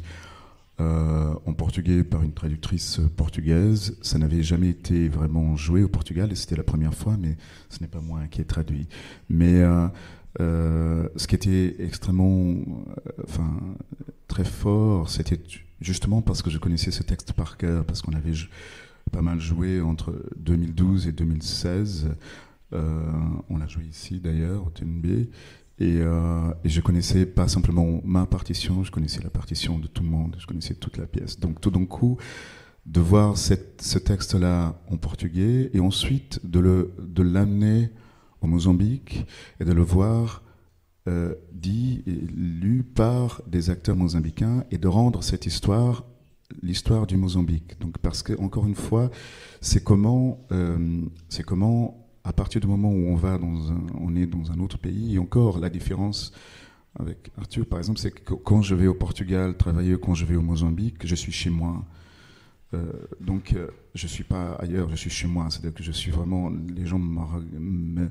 en portugais par une traductrice portugaise. Ça n'avait jamais été vraiment joué au Portugal, et c'était la première fois, mais ce n'est pas moi qui ai traduit. Mais ce qui était extrêmement, très fort, c'était justement parce que je connaissais ce texte par cœur, parce qu'on avait pas mal joué entre 2012 et 2016. On l'a joué ici d'ailleurs, au TNB, et je connaissais pas simplement ma partition, je connaissais la partition de tout le monde, je connaissais toute la pièce. Donc tout d'un coup, de voir ce texte-là en portugais, et ensuite de l'amener au Mozambique, et de le voir dit et lu par des acteurs mozambicains, et de rendre cette histoire l'histoire du Mozambique. Donc, parce que, encore une fois, c'est comment, à partir du moment où on est dans un autre pays, et encore la différence avec Arthur, par exemple, c'est que quand je vais au Portugal travailler, quand je vais au Mozambique, je suis chez moi. Donc, je ne suis pas ailleurs, je suis chez moi. C'est-à-dire que je suis vraiment... Les gens me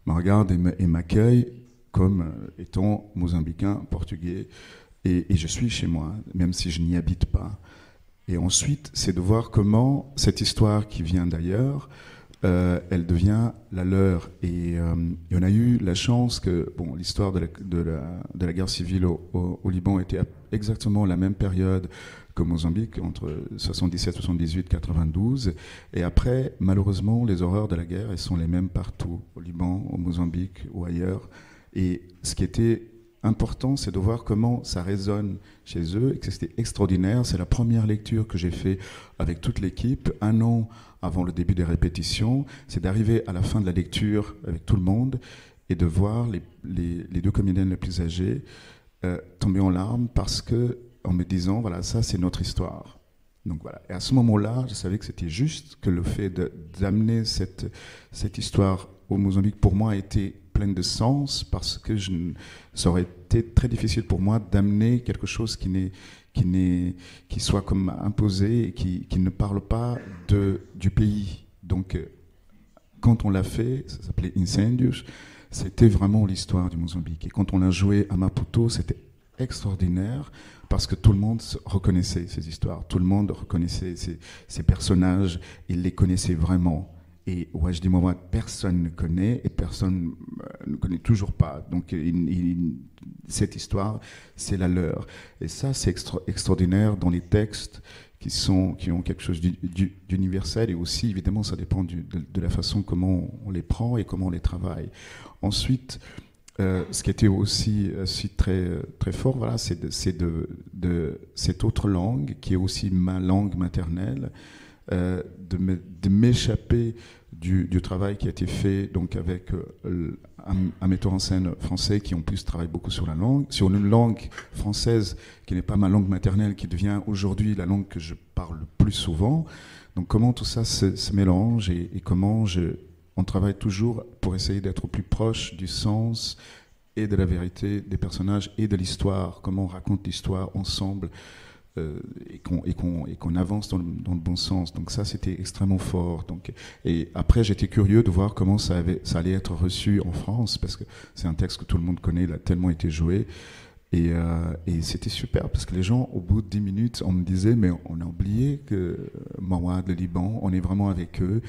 regardent et m'accueillent comme étant mozambicain, portugais, et je suis chez moi, même si je n'y habite pas. Et ensuite, c'est de voir comment cette histoire qui vient d'ailleurs, elle devient la leur. Et on a eu la chance que l'histoire de la guerre civile au Liban était exactement la même période que Mozambique, entre 77, 78, 92. Et après, malheureusement, les horreurs de la guerre, elles sont les mêmes partout, au Liban, au Mozambique ou ailleurs. Et ce qui était important, c'est de voir comment ça résonne chez eux, et que c'était extraordinaire. C'est la première lecture que j'ai faite avec toute l'équipe, 1 an avant le début des répétitions. C'est d'arriver à la fin de la lecture avec tout le monde et de voir les 2 comédiennes les plus âgées tomber en larmes parce que, en me disant, voilà, ça c'est notre histoire. Donc voilà. Et à ce moment-là, je savais que c'était juste, que le fait d'amener cette histoire au Mozambique, pour moi, a été pleine de sens, parce que ça aurait été très difficile pour moi d'amener quelque chose qui soit comme imposé et qui ne parle pas du pays. Donc, quand on l'a fait, ça s'appelait Incendios, c'était vraiment l'histoire du Mozambique. Et quand on l'a joué à Maputo, c'était extraordinaire, parce que tout le monde reconnaissait ces histoires, tout le monde reconnaissait ces personnages, il les connaissait vraiment. Et Wajdi Mouawad, personne ne connaît, et personne ne connaît toujours pas. Donc cette histoire, c'est la leur. Et ça, c'est extraordinaire dans les textes qui ont quelque chose d'universel, et aussi, évidemment, ça dépend de la façon comment on les prend et comment on les travaille. Ensuite, ce qui était aussi très, très fort, voilà, c'est de cette autre langue, qui est aussi ma langue maternelle, de m'échapper du travail qui a été fait donc avec un metteur en scène français qui en plus travaille beaucoup sur une langue française qui n'est pas ma langue maternelle, qui devient aujourd'hui la langue que je parle le plus souvent. Donc comment tout ça se mélange, et comment on travaille toujours pour essayer d'être au plus proche du sens et de la vérité des personnages et de l'histoire, comment on raconte l'histoire ensemble, et qu'on avance dans le bon sens. Donc ça, c'était extrêmement fort. Et après, j'étais curieux de voir comment ça allait être reçu en France, parce que c'est un texte que tout le monde connaît, il a tellement été joué. Et c'était super, parce que les gens, au bout de 10 minutes, on me disait, mais on a oublié que Mouawad, le Liban, on est vraiment avec eux.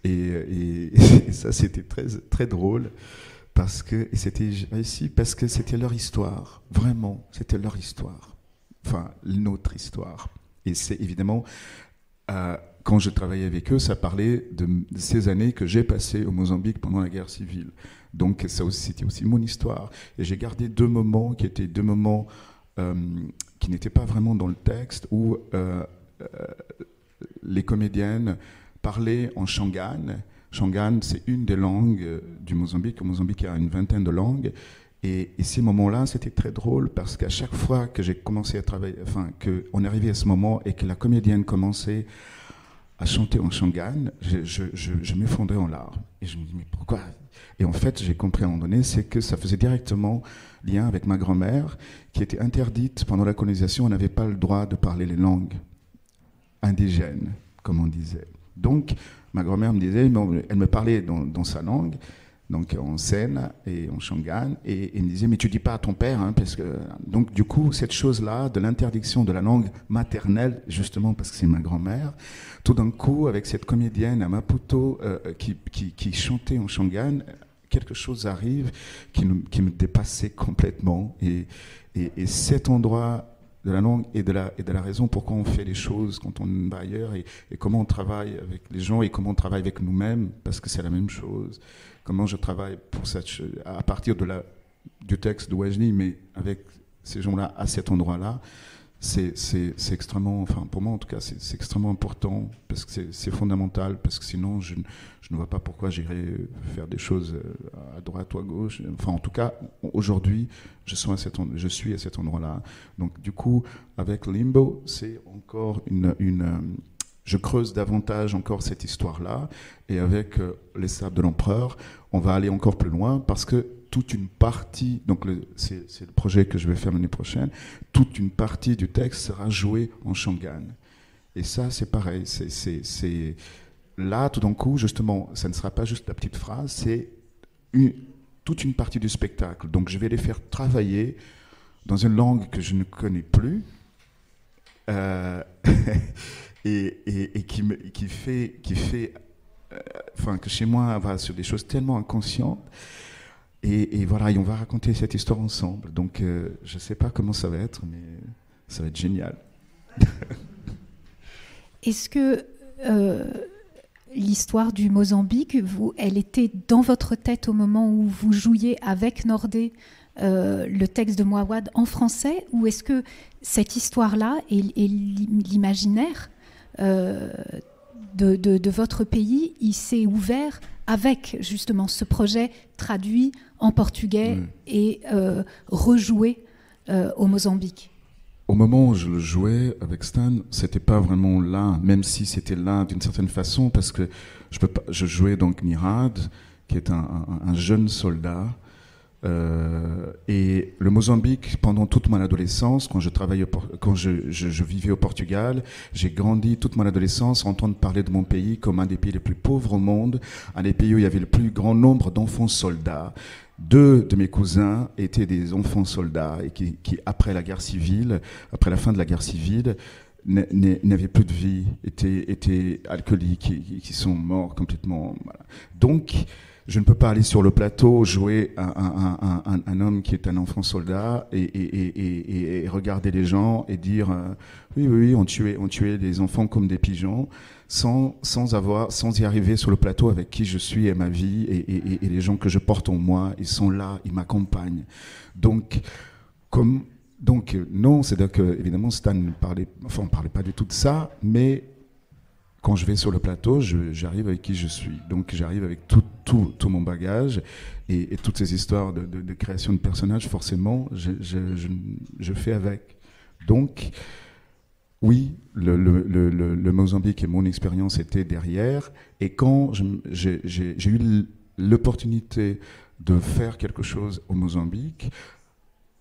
Et ça, c'était très, très drôle. Et c'était réussi parce que c'était leur histoire. Vraiment, c'était leur histoire. Enfin, notre histoire. Et c'est évidemment, quand je travaillais avec eux, ça parlait de ces années que j'ai passées au Mozambique pendant la guerre civile. Donc ça aussi, c'était aussi mon histoire. Et j'ai gardé 2 moments qui étaient 2 moments qui n'étaient pas vraiment dans le texte, où les comédiennes parlaient en Shangaan. Shangaan, c'est une des langues du Mozambique. Au Mozambique, il y a une 20aine de langues. Et ces moments-là, c'était très drôle, parce qu'à chaque fois que j'ai commencé à travailler, qu'on arrivait à ce moment et que la comédienne commençait à chanter en Shangaan, je m'effondrais en larmes. Et je me dis, mais pourquoi ? Et en fait, j'ai compris à un moment donné, c'est que ça faisait directement lien avec ma grand-mère, qui était interdite pendant la colonisation. On n'avait pas le droit de parler les langues indigènes, comme on disait. Donc, ma grand-mère me disait, elle me parlait dans sa langue, donc en Seine et en Shangaan, et il me disait, mais tu dis pas à ton père, hein, parce que... Donc du coup, cette chose-là, de l'interdiction de la langue maternelle, justement parce que c'est ma grand-mère, tout d'un coup, avec cette comédienne à Maputo qui chantait en Shangaan, quelque chose arrive qui me dépassait complètement, et cet endroit de la langue et de la raison pourquoi on fait les choses quand on va ailleurs, et comment on travaille avec les gens, et comment on travaille avec nous-mêmes, parce que c'est la même chose. Comment je travaille à partir du texte de Wajdi, mais avec ces gens-là à cet endroit-là, c'est extrêmement, enfin pour moi en tout cas, c'est extrêmement important, parce que c'est fondamental, parce que sinon je ne vois pas pourquoi j'irais faire des choses à droite ou à gauche. Enfin en tout cas, aujourd'hui, je suis à cet endroit-là. Donc du coup, avec Limbo, c'est encore je creuse davantage encore cette histoire-là, et avec Les Sables de l'Empereur, on va aller encore plus loin, parce que toute une partie, donc c'est le projet que je vais faire l'année prochaine, toute une partie du texte sera jouée en Shangan. Et ça, c'est pareil, c'est là, tout d'un coup, justement, ça ne sera pas juste la petite phrase, c'est toute une partie du spectacle. Donc je vais les faire travailler dans une langue que je ne connais plus, et qui fait que chez moi va sur des choses tellement inconscientes, et voilà, et on va raconter cette histoire ensemble. Donc je ne sais pas comment ça va être, mais ça va être génial. Est-ce que l'histoire du Mozambique, elle était dans votre tête au moment où vous jouiez avec Nordé le texte de Mouawad en français, ou est-ce que cette histoire-là et l'imaginaire de votre pays, il s'est ouvert avec justement ce projet traduit en portugais et rejoué au Mozambique? Au moment où je le jouais avec Stan, c'était pas vraiment là, même si c'était là d'une certaine façon, parce que je jouais donc Nirad, qui est un jeune soldat, et le Mozambique, pendant toute mon adolescence, quand je vivais au Portugal, j'ai grandi toute mon adolescence à entendre parler de mon pays comme un des pays les plus pauvres au monde, un des pays où il y avait le plus grand nombre d'enfants soldats. 2 de mes cousins étaient des enfants soldats et qui après la guerre civile, après la fin de la guerre civile, n'avaient plus de vie, étaient alcooliques, qui sont morts complètement. Voilà. Donc, je ne peux pas aller sur le plateau jouer un homme qui est un enfant soldat et regarder les gens et dire oui, on tuait des enfants comme des pigeons, sans y arriver sur le plateau avec qui je suis et ma vie et les gens que je porte en moi, ils sont là, ils m'accompagnent. Donc non, c'est-à-dire que évidemment Stan on parlait pas du tout de ça, mais quand je vais sur le plateau, j'arrive avec qui je suis. Donc j'arrive avec tout mon bagage et toutes ces histoires de création de personnages, forcément, je fais avec. Donc, oui, le Mozambique et mon expérience étaient derrière. Et quand j'ai eu l'opportunité de faire quelque chose au Mozambique,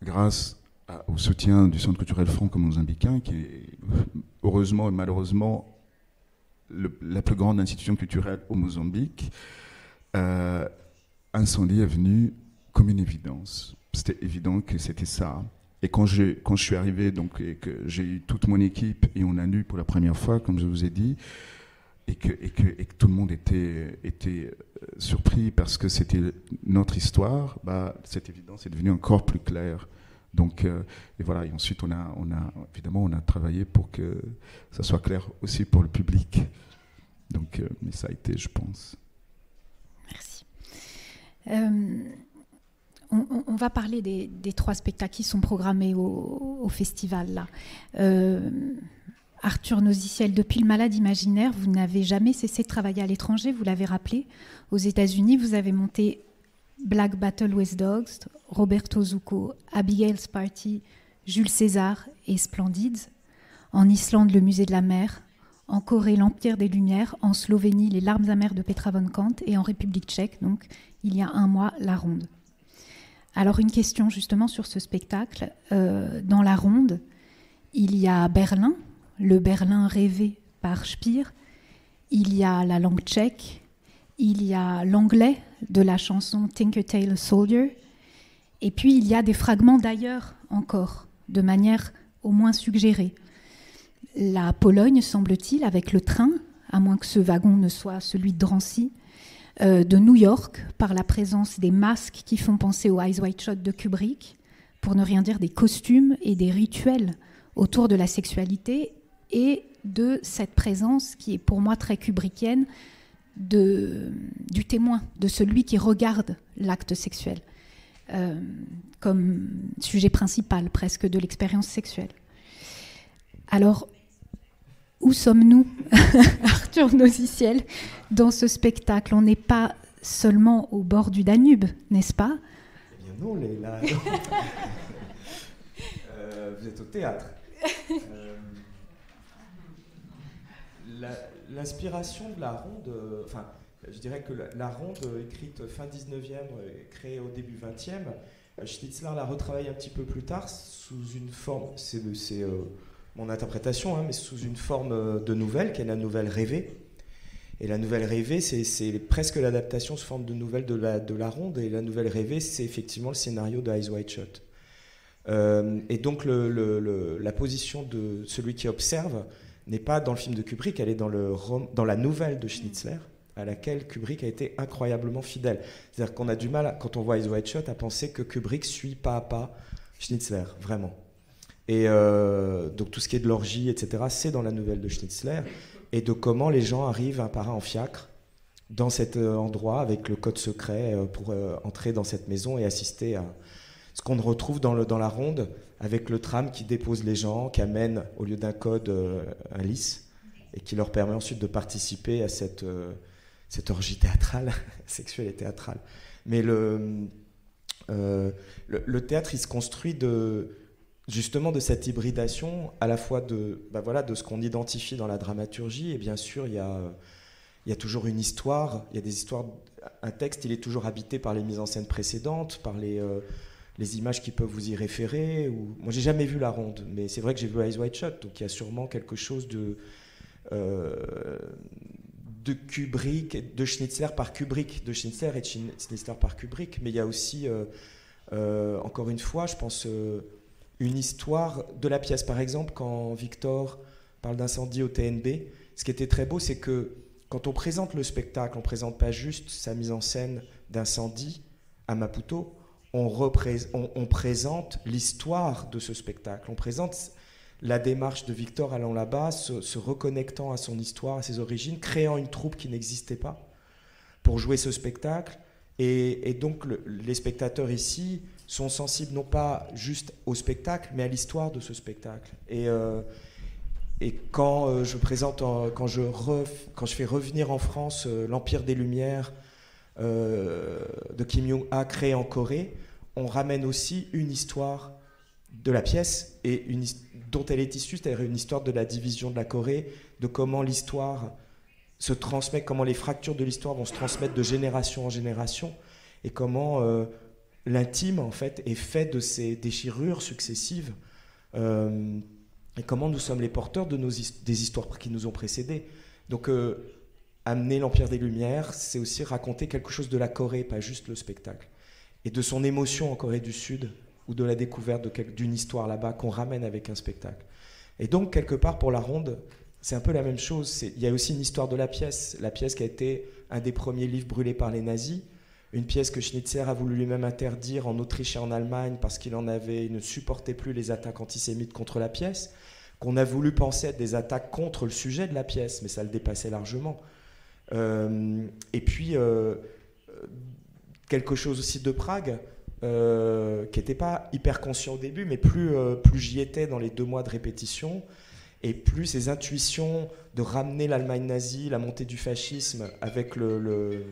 grâce au soutien du Centre culturel franco-mozambicain, qui est heureusement et malheureusement la plus grande institution culturelle au Mozambique, Incendie est venu comme une évidence. C'était évident que c'était ça. Et quand je suis arrivé, donc, et que j'ai eu toute mon équipe et on a lu pour la première fois, comme je vous ai dit, et que tout le monde était surpris parce que c'était notre histoire, cette évidence est devenue encore plus claire. Donc, et voilà, et ensuite on a travaillé pour que ça soit clair aussi pour le public. Donc, mais ça a été, je pense. Merci. On va parler des 3 spectacles qui sont programmés au festival là. Arthur Noziciel, depuis Le Malade imaginaire, vous n'avez jamais cessé de travailler à l'étranger, vous l'avez rappelé. Aux États-Unis, vous avez monté Black Battle with Dogs, Roberto Zucco, Abigail's Party, Jules César et Splendids. En Islande, le Musée de la Mer. En Corée, l'Empire des Lumières. En Slovénie, les Larmes amères de Petra von Kant. Et en République tchèque, donc, il y a un mois, La Ronde. Alors, une question justement sur ce spectacle. Dans La Ronde, il y a Berlin, le Berlin rêvé par Speer. Il y a la langue tchèque. Il y a l'anglais de la chanson Tinker Tailor Soldier. Et puis, il y a des fragments d'ailleurs encore, de manière au moins suggérée. La Pologne, semble-t-il, avec le train, à moins que ce wagon ne soit celui de Drancy, de New York, par la présence des masques qui font penser au Eyes Wide Shut de Kubrick, pour ne rien dire des costumes et des rituels autour de la sexualité, et de cette présence qui est pour moi très kubrickienne, du témoin, de celui qui regarde l'acte sexuel, comme sujet principal presque de l'expérience sexuelle. Alors, où sommes-nous, Arthur Noziciel, dans ce spectacle? On n'est pas seulement au bord du Danube, n'est-ce pas? Eh bien non, Leïla. Vous êtes au théâtre. L'inspiration de la ronde, enfin, je dirais que la ronde écrite fin 19e, créée au début 20e, Schnitzler l'a retravaillé un petit peu plus tard sous une forme, c'est mon interprétation, hein, mais sous une forme de nouvelle, qui est la nouvelle rêvée. Et la nouvelle rêvée, c'est presque l'adaptation sous forme de nouvelle de la ronde, et la nouvelle rêvée, c'est effectivement le scénario de Eyes Wide Shut. Et donc la position de celui qui observe n'est pas dans le film de Kubrick, elle est dans la nouvelle de Schnitzler, à laquelle Kubrick a été incroyablement fidèle. C'est-à-dire qu'on a du mal, quand on voit Eyes Wide Shut, à penser que Kubrick suit pas à pas Schnitzler, vraiment. Et donc tout ce qui est de l'orgie, etc., c'est dans la nouvelle de Schnitzler, et de comment les gens arrivent un par un en fiacre dans cet endroit avec le code secret pour entrer dans cette maison et assister à ce qu'on retrouve dans la ronde, avec le tram qui dépose les gens, qui amène au lieu d'un code un lys, et qui leur permet ensuite de participer à cette orgie théâtrale, sexuelle et théâtrale. Mais le théâtre, il se construit justement de cette hybridation, à la fois de ce qu'on identifie dans la dramaturgie, et bien sûr, il y a toujours une histoire, il y a des histoires. Un texte, il est toujours habité par les mises en scène précédentes, par les images qui peuvent vous y référer. Moi, j'ai jamais vu la ronde, mais c'est vrai que j'ai vu Eyes Wide Shut, donc il y a sûrement quelque chose de Kubrick, de Schnitzler par Kubrick, de Schnitzler et de Schnitzler par Kubrick, mais il y a aussi, encore une fois, je pense, une histoire de la pièce. Par exemple, quand Victor parle d'incendie au TNB, ce qui était très beau, c'est que quand on présente le spectacle, on ne présente pas juste sa mise en scène d'incendie à Maputo, on présente l'histoire de ce spectacle, on présente la démarche de Victor allant là-bas, se reconnectant à son histoire, à ses origines, créant une troupe qui n'existait pas pour jouer ce spectacle. Et donc les spectateurs ici sont sensibles non pas juste au spectacle, mais à l'histoire de ce spectacle. Et quand je présente, quand je fais revenir en France l'Empire des Lumières de Kim Young-ha créé en Corée, on ramène aussi une histoire de la pièce et dont elle est issue, c'est-à-dire une histoire de la division de la Corée, de comment l'histoire se transmet, comment les fractures de l'histoire vont se transmettre de génération en génération, et comment l'intime en fait est fait de ces déchirures successives, et comment nous sommes les porteurs de des histoires qui nous ont précédés. Donc amener l'Empire des Lumières, c'est aussi raconter quelque chose de la Corée, pas juste le spectacle, et de son émotion en Corée du Sud, ou de la découverte d'une histoire là-bas qu'on ramène avec un spectacle. Et donc, quelque part, pour la ronde, c'est un peu la même chose. Il y a aussi une histoire de la pièce qui a été un des premiers livres brûlés par les nazis, une pièce que Schnitzler a voulu lui-même interdire en Autriche et en Allemagne parce qu'il ne supportait plus les attaques antisémites contre la pièce, qu'on a voulu penser être des attaques contre le sujet de la pièce, mais ça le dépassait largement. Et puis, quelque chose aussi de Prague, qui n'était pas hyper conscient au début, mais plus j'y étais dans les 2 mois de répétition, et plus ces intuitions de ramener l'Allemagne nazie, la montée du fascisme avec le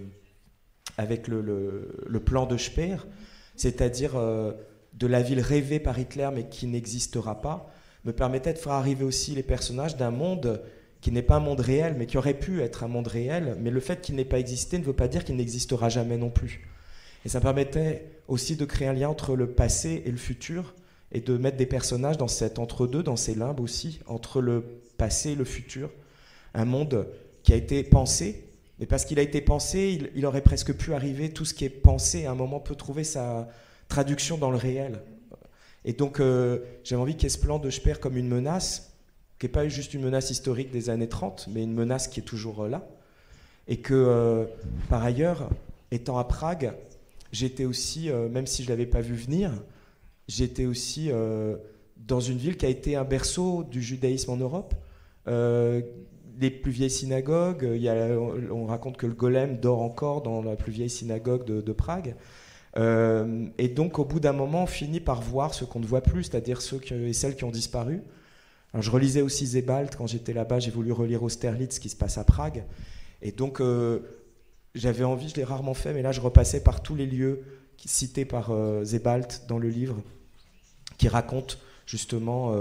plan de Speer, c'est-à-dire de la ville rêvée par Hitler mais qui n'existera pas, me permettait de faire arriver aussi les personnages d'un monde qui n'est pas un monde réel, mais qui aurait pu être un monde réel, mais le fait qu'il n'ait pas existé ne veut pas dire qu'il n'existera jamais non plus. Et ça permettait aussi de créer un lien entre le passé et le futur, et de mettre des personnages dans cet entre-deux, dans ces limbes aussi, entre le passé et le futur. Un monde qui a été pensé, mais parce qu'il a été pensé, il aurait presque pu arriver, tout ce qui est pensé, à un moment peut trouver sa traduction dans le réel. Et donc j'avais envie qu'il y ait ce plan de Speer comme une menace, qui n'est pas juste une menace historique des années 30, mais une menace qui est toujours là. Et que, par ailleurs, étant à Prague, j'étais aussi, même si je ne l'avais pas vu venir, j'étais aussi dans une ville qui a été un berceau du judaïsme en Europe. Les plus vieilles synagogues, on raconte que le golem dort encore dans la plus vieille synagogue de Prague. Et donc, au bout d'un moment, on finit par voir ce qu'on ne voit plus, c'est-à-dire ceux et celles qui ont disparu. Alors, je relisais aussi Sebald quand j'étais là-bas, j'ai voulu relire Austerlitz, ce qui se passe à Prague. Et donc, j'avais envie, je l'ai rarement fait, mais là, je repassais par tous les lieux cité par Sebald dans le livre, qui raconte justement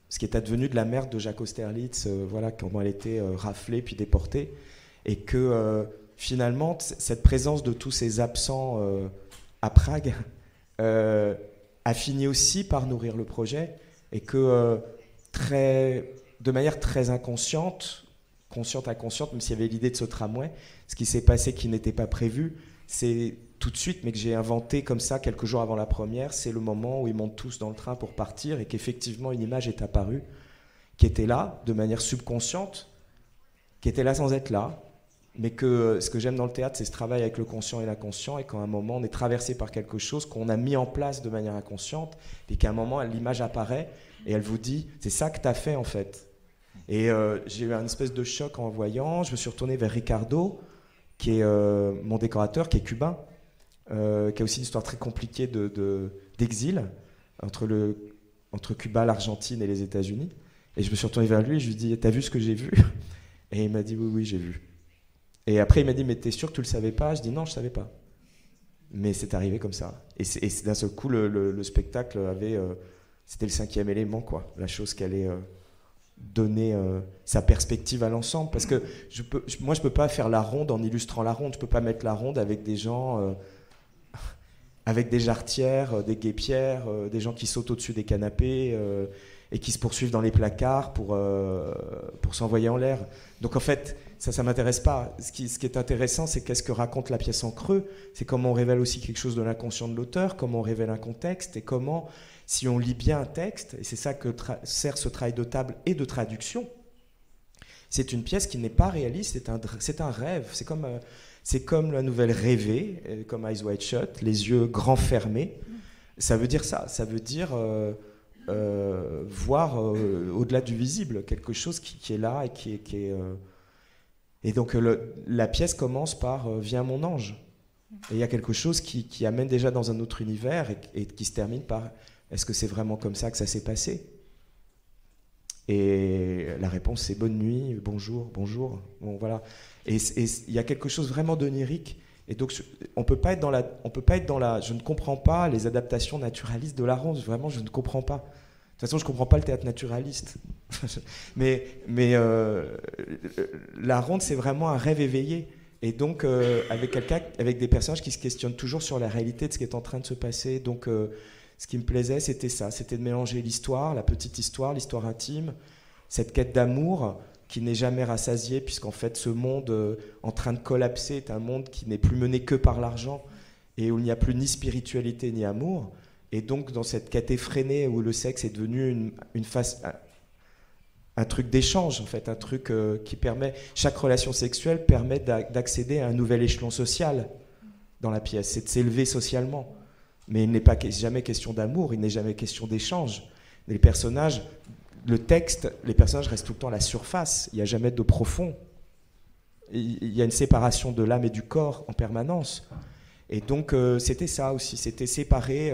ce qui est advenu de la mère de Jacques Austerlitz, voilà, comment elle était raflée puis déportée, et que finalement, cette présence de tous ces absents à Prague a fini aussi par nourrir le projet, et que de manière très inconsciente, consciente inconsciente, même s'il y avait l'idée de ce tramway, ce qui s'est passé qui n'était pas prévu, c'est tout de suite, mais que j'ai inventé comme ça quelques jours avant la première, c'est le moment où ils montent tous dans le train pour partir, et qu'effectivement une image est apparue, qui était là, de manière subconsciente, qui était là sans être là, mais que ce que j'aime dans le théâtre, c'est ce travail avec le conscient et l'inconscient, et qu'à un moment on est traversé par quelque chose qu'on a mis en place de manière inconsciente, et qu'à un moment l'image apparaît, et elle vous dit, c'est ça que tu as fait en fait. Et j'ai eu un espèce de choc en voyant, je me suis retourné vers Ricardo, qui est mon décorateur, qui est cubain, qui a aussi une histoire très compliquée d'exil entre Cuba, l'Argentine et les États-Unis. Et je me suis retourné vers lui et je lui ai dit, t'as vu ce que j'ai vu? Et il m'a dit, oui, oui, j'ai vu. Et après, il m'a dit, mais t'es sûr que tu le savais pas? Je dis, non, je savais pas. Mais c'est arrivé comme ça. Et d'un seul coup, le spectacle avait... c'était le 5e élément, quoi. La chose qui allait donner sa perspective à l'ensemble. Parce que moi, je peux pas faire la ronde en illustrant la ronde. Je peux pas mettre la ronde avec des gens... avec des jarretières, des guêpières, des gens qui sautent au-dessus des canapés et qui se poursuivent dans les placards pour s'envoyer en l'air. Donc en fait, ça m'intéresse pas. Ce qui est intéressant, c'est qu'est-ce que raconte la pièce en creux. C'est comment on révèle aussi quelque chose de l'inconscient de l'auteur, comment on révèle un contexte, et comment, si on lit bien un texte, et c'est ça que sert ce travail de table et de traduction, c'est une pièce qui n'est pas réaliste, c'est un rêve. C'est comme la nouvelle rêvée, comme Eyes Wide Shut, les yeux grands fermés. Ça veut dire ça, ça veut dire voir au-delà du visible, quelque chose qui est là et qui est... Et donc la pièce commence par « Viens mon ange ». Et il y a quelque chose qui amène déjà dans un autre univers et qui se termine par « Est-ce que c'est vraiment comme ça que ça s'est passé ?» Et la réponse c'est « Bonne nuit, bonjour, bonjour ». Bon, voilà. Et il y a quelque chose vraiment d'onirique. Et donc, on peut pas être dans la. Je ne comprends pas les adaptations naturalistes de la ronde. Vraiment, je ne comprends pas. De toute façon, je ne comprends pas le théâtre naturaliste. mais la ronde, c'est vraiment un rêve éveillé. Et donc, avec des personnages qui se questionnent toujours sur la réalité de ce qui est en train de se passer. Donc, ce qui me plaisait, c'était ça. C'était de mélanger l'histoire, la petite histoire, l'histoire intime, cette quête d'amour qui n'est jamais rassasié, puisqu'en fait ce monde en train de collapser est un monde qui n'est plus mené que par l'argent et où il n'y a plus ni spiritualité ni amour. Et donc dans cette quête effrénée où le sexe est devenu un truc d'échange, en fait, un truc qui permet, chaque relation sexuelle permet d'accéder à un nouvel échelon social dans la pièce, c'est de s'élever socialement. Mais il n'est jamais question d'amour, il n'est jamais question d'échange. Les personnages... Le texte, les personnages restent tout le temps à la surface, il n'y a jamais de profond. Il y a une séparation de l'âme et du corps en permanence. Et donc c'était ça aussi, c'était séparer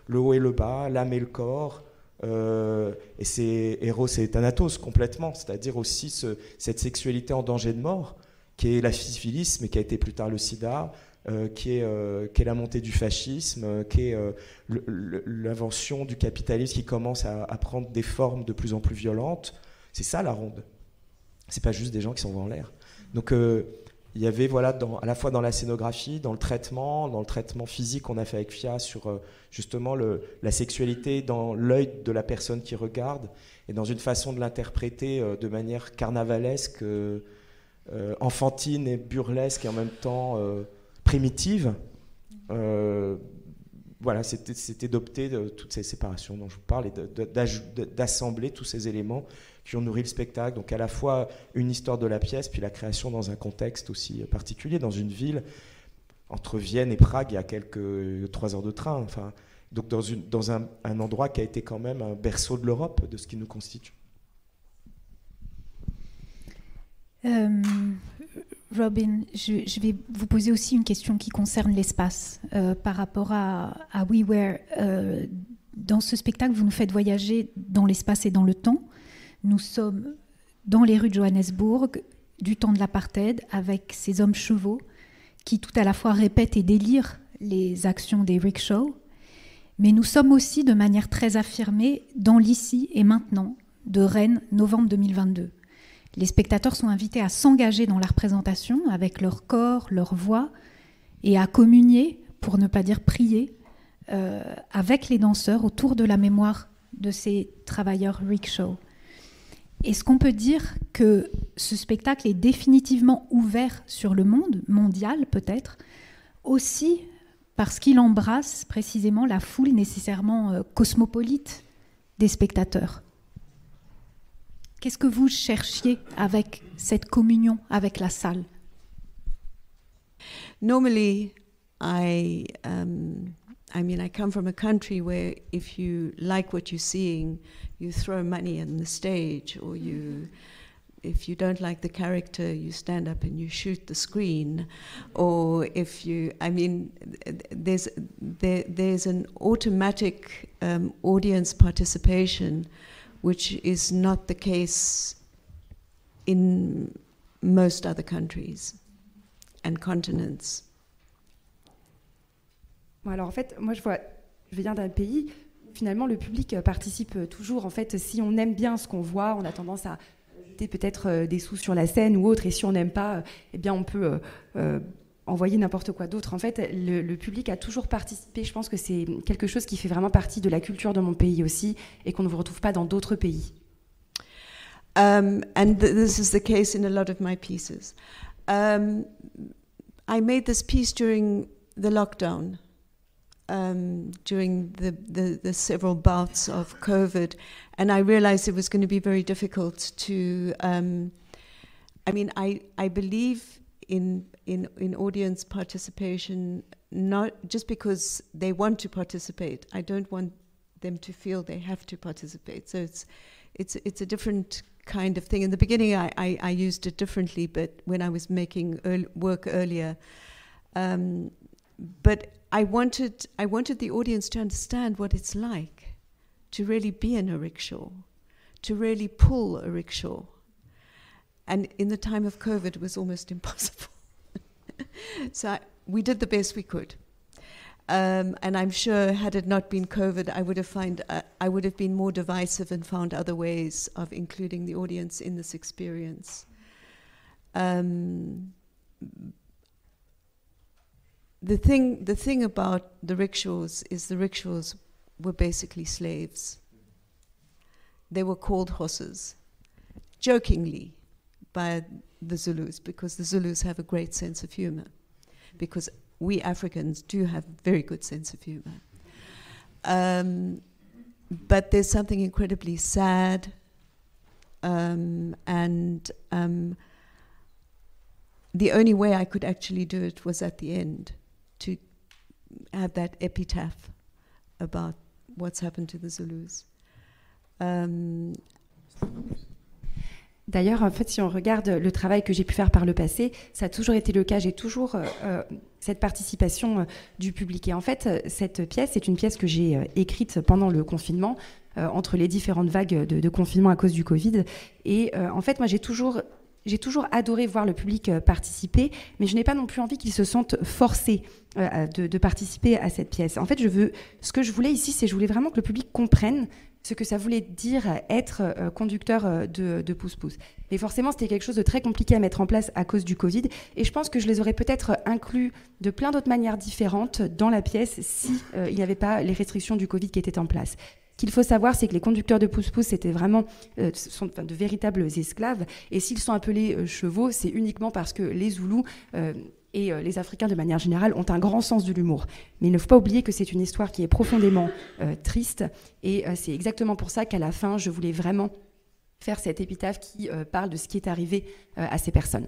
le haut et le bas, l'âme et le corps. Et c'est Eros et Thanatos complètement, c'est-à-dire aussi cette sexualité en danger de mort, qui est la syphilis, mais qui a été plus tard le sida, qui est la montée du fascisme, qui est l'invention du capitalisme qui commence à prendre des formes de plus en plus violentes. C'est ça la ronde. C'est pas juste des gens qui s'envoient en l'air. Donc il y avait à la fois dans la scénographie, dans le traitement physique qu'on a fait avec Fia sur justement la sexualité dans l'œil de la personne qui regarde et dans une façon de l'interpréter de manière carnavalesque, enfantine et burlesque et en même temps primitive. Voilà, c'était d'opter de toutes ces séparations dont je vous parle et d'assembler tous ces éléments qui ont nourri le spectacle. Donc à la fois une histoire de la pièce, puis la création dans un contexte aussi particulier, dans une ville, entre Vienne et Prague, il y a 3 heures de train. Enfin, donc dans un endroit qui a été quand même un berceau de l'Europe, de ce qui nous constitue. Robin, je vais vous poser aussi une question qui concerne l'espace. Par rapport à We Were, dans ce spectacle, vous nous faites voyager dans l'espace et dans le temps. Nous sommes dans les rues de Johannesburg, du temps de l'apartheid, avec ces hommes chevaux qui tout à la fois répètent et délirent les actions des rickshaws, mais nous sommes aussi de manière très affirmée dans l'ici et maintenant de Rennes, novembre 2022. Les spectateurs sont invités à s'engager dans la représentation avec leur corps, leur voix, et à communier, pour ne pas dire prier, avec les danseurs autour de la mémoire de ces travailleurs rickshaw. Est-ce qu'on peut dire que ce spectacle est définitivement ouvert sur le monde, mondial peut-être, aussi parce qu'il embrasse précisément la foule nécessairement cosmopolite des spectateurs? Qu'est-ce que vous cherchiez avec cette communion avec la salle? Normally, I come from a country where if you like what you're seeing, you throw money on the stage, or if you don't like the character, you stand up and you shoot the screen, or there's an automatic audience participation, which is not the case in most other countries and continents. Alors en fait, moi je viens d'un pays où finalement le public participe toujours. En fait, si on aime bien ce qu'on voit, on a tendance à jeter peut-être des sous sur la scène ou autre, et si on n'aime pas, eh bien on peut envoyer n'importe quoi d'autre. En fait, le public a toujours participé. Je pense que c'est quelque chose qui fait vraiment partie de la culture de mon pays aussi, et qu'on ne retrouve pas dans d'autres pays. And this is the case in a lot of my pieces. I made this piece during the lockdown. During the several bouts of COVID, and I realized it was going to be very difficult to. I believe in audience participation, not just because they want to participate. I don't want them to feel they have to participate. So it's a different kind of thing. In the beginning, I used it differently, but when I was making work earlier, but I wanted the audience to understand what it's like to really be in a rickshaw, to really pull a rickshaw. And in the time of COVID, it was almost impossible. So we did the best we could. And I'm sure had it not been COVID, I would have been more divisive and found other ways of including the audience in this experience. The thing about the rickshaws is the rickshaws were basically slaves. They were called horses, jokingly, by the Zulus, because the Zulus have a great sense of humor, because we Africans do have a very good sense of humor. But there's something incredibly sad, and the only way I could actually do it was at the end, to have that epitaph about what's happened to the Zulus. D'ailleurs, en fait, si on regarde le travail que j'ai pu faire par le passé, ça a toujours été le cas. J'ai toujours cette participation du public. Et en fait, cette pièce, c'est une pièce que j'ai écrite pendant le confinement, entre les différentes vagues de confinement à cause du Covid. Et en fait, moi, j'ai toujours adoré voir le public participer, mais je n'ai pas non plus envie qu'ils se sentent forcés de participer à cette pièce. En fait, ce que je voulais ici, c'est je voulais vraiment que le public comprenne ce que ça voulait dire être conducteur de pouce-pouce. Et forcément, c'était quelque chose de très compliqué à mettre en place à cause du Covid. Et je pense que je les aurais peut-être inclus de plein d'autres manières différentes dans la pièce si il n'y avait pas les restrictions du Covid qui étaient en place. Ce qu'il faut savoir, c'est que les conducteurs de pouce-pouce, c'était vraiment sont de véritables esclaves. Et s'ils sont appelés chevaux, c'est uniquement parce que les Zoulous et les Africains, de manière générale, ont un grand sens de l'humour. Mais il ne faut pas oublier que c'est une histoire qui est profondément triste. Et c'est exactement pour ça qu'à la fin, je voulais vraiment faire cette épitaphe qui parle de ce qui est arrivé à ces personnes.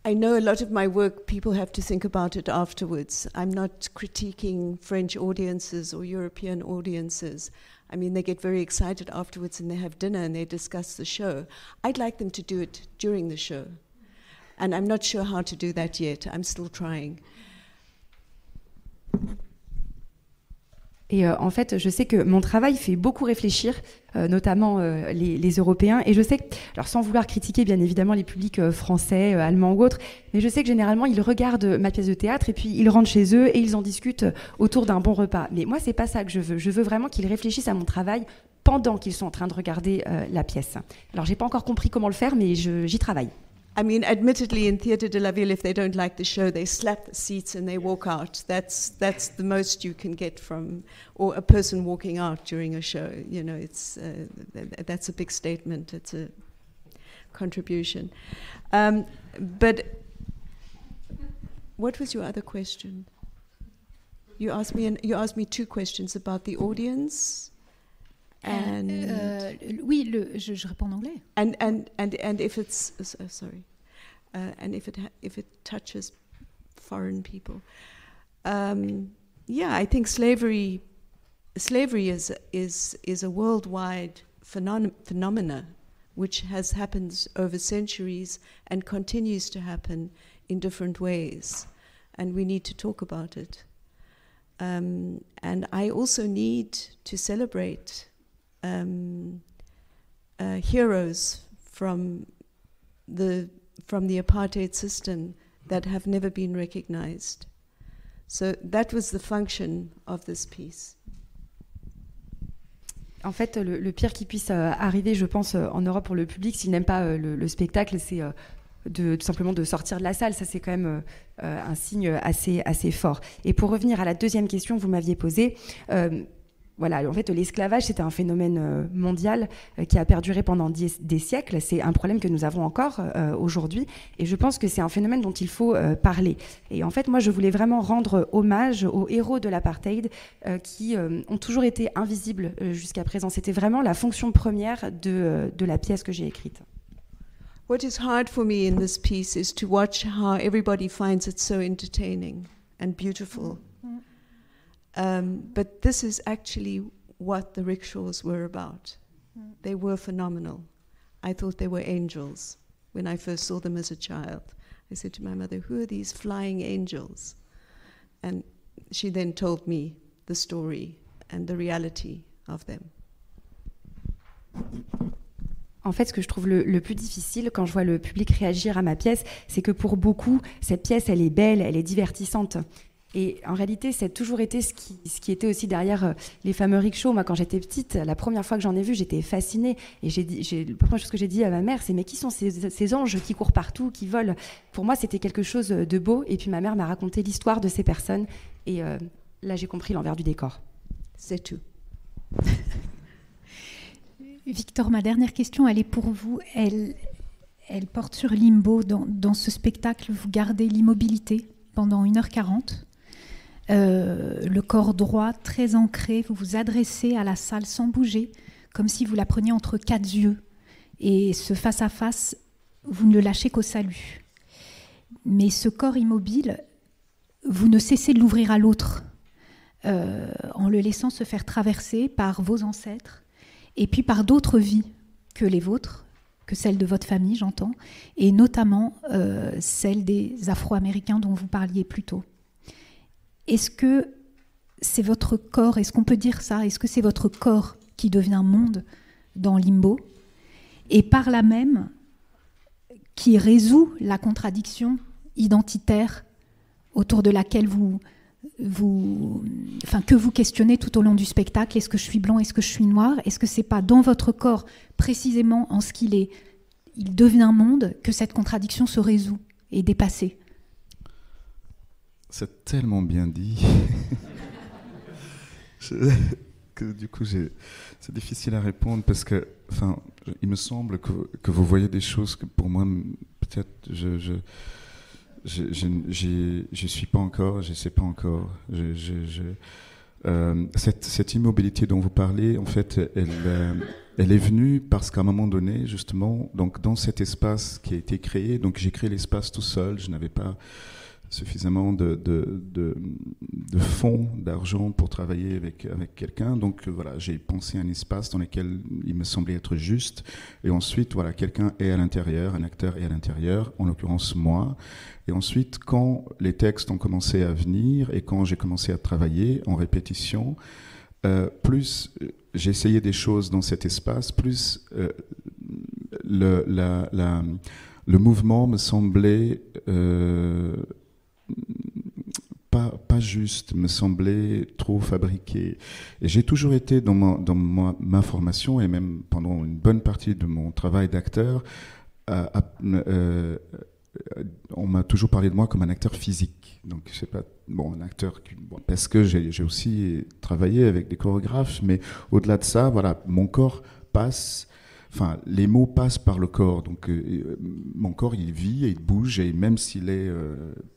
I know a lot of my work, people have to think about it afterwards. I'm not critiquing French audiences or European audiences. I mean, they get very excited afterwards and they have dinner and they discuss the show. I'd like them to do it during the show. And I'm not sure how to do that yet. I'm still trying. Et en fait, je sais que mon travail fait beaucoup réfléchir, notamment les Européens. Et je sais que, alors sans vouloir critiquer bien évidemment les publics français, allemands ou autres, mais je sais que généralement ils regardent ma pièce de théâtre et puis ils rentrent chez eux et ils en discutent autour d'un bon repas. Mais moi, c'est pas ça que je veux. Je veux vraiment qu'ils réfléchissent à mon travail pendant qu'ils sont en train de regarder la pièce. Alors, j'ai pas encore compris comment le faire, mais j'y travaille. I mean, admittedly, in Theatre de la Ville, if they don't like the show, they slap the seats and they walk out. That's the most you can get from, or a person walking out during a show. You know, that's a big statement. It's a contribution. But what was your other question? You asked me two questions about the audience. Oui, je réponds en anglais. And if it's sorry, and if it touches foreign people, yeah, I think slavery is a worldwide phenomena which has happened over centuries and continues to happen in different ways, and we need to talk about it. And I also need to celebrate heroes from the apartheid system that have never been recognized. So that was the function of this piece. En fait, le pire qui puisse arriver, je pense, en Europe pour le public, s'il n'aime pas le spectacle, c'est tout simplement de sortir de la salle. Ça, c'est quand même un signe assez fort. Et pour revenir à la deuxième question que vous m'aviez posée, voilà, en fait, l'esclavage, c'était un phénomène mondial qui a perduré pendant des siècles. C'est un problème que nous avons encore aujourd'hui. Et je pense que c'est un phénomène dont il faut parler. Et en fait, moi, je voulais vraiment rendre hommage aux héros de l'apartheid qui ont toujours été invisibles jusqu'à présent. C'était vraiment la fonction première de la pièce que j'ai écrite. What is hard for me in this piece is to watch how everybody finds it so entertaining and beautiful. But this is actually what the rickshaws were about. They were phenomenal. I thought they were angels when I first saw them as a child. I said to my mother, "Who are these flying angels?" And she then told me the story and the reality of them. En fait, ce que je trouve le plus difficile quand je vois le public réagir à ma pièce, c'est que pour beaucoup, cette pièce, elle est belle, elle est divertissante. Et en réalité, ça a toujours été ce qui était aussi derrière les fameux rickshaws. Moi, quand j'étais petite, la première fois que j'en ai vu, j'étais fascinée. Et la première chose que j'ai dit à ma mère, c'est « Mais qui sont ces anges qui courent partout, qui volent ?» Pour moi, c'était quelque chose de beau. Et puis ma mère m'a raconté l'histoire de ces personnes. Et là, j'ai compris l'envers du décor. C'est tout. Victor, ma dernière question, elle est pour vous. Elle porte sur Limbo. Dans ce spectacle, vous gardez l'immobilité pendant 1h40. Le corps droit, très ancré, vous vous adressez à la salle sans bouger, comme si vous la preniez entre quatre yeux. Et ce face-à-face, vous ne le lâchez qu'au salut. Mais ce corps immobile, vous ne cessez de l'ouvrir à l'autre, en le laissant se faire traverser par vos ancêtres, et puis par d'autres vies que les vôtres, que celles de votre famille, j'entends, et notamment celle des Afro-Américains dont vous parliez plus tôt. Est-ce que c'est votre corps, est-ce qu'on peut dire ça, est-ce que c'est votre corps qui devient monde dans Limbo, et par là même qui résout la contradiction identitaire autour de laquelle que vous questionnez tout au long du spectacle? Est-ce que je suis blanc, est-ce que je suis noir? Est-ce que c'est pas dans votre corps, précisément en ce il devient monde, que cette contradiction se résout et est dépassée? C'est tellement bien dit que du coup c'est difficile à répondre parce que, il me semble que vous voyez des choses que pour moi peut-être je suis pas encore, je sais pas encore. Cette immobilité dont vous parlez, en fait, elle est venue parce qu'à un moment donné, justement, donc dans cet espace qui a été créé, donc j'ai créé l'espace tout seul, je n'avais pas suffisamment de fonds, d'argent pour travailler avec quelqu'un. Donc voilà, j'ai pensé à un espace dans lequel il me semblait être juste. Et ensuite, voilà, quelqu'un est à l'intérieur, un acteur est à l'intérieur, en l'occurrence moi. Et ensuite, quand les textes ont commencé à venir et quand j'ai commencé à travailler en répétition, plus j'ai essayé des choses dans cet espace, plus le mouvement me semblait pas juste, me semblait trop fabriqué. Et j'ai toujours été dans ma formation, et même pendant une bonne partie de mon travail d'acteur, on m'a toujours parlé de moi comme un acteur physique. Donc, je sais pas, un acteur, parce que j'ai aussi travaillé avec des chorégraphes, mais au-delà de ça, voilà, mon corps passe, les mots passent par le corps. Donc, mon corps, il vit et il bouge, et même s'il est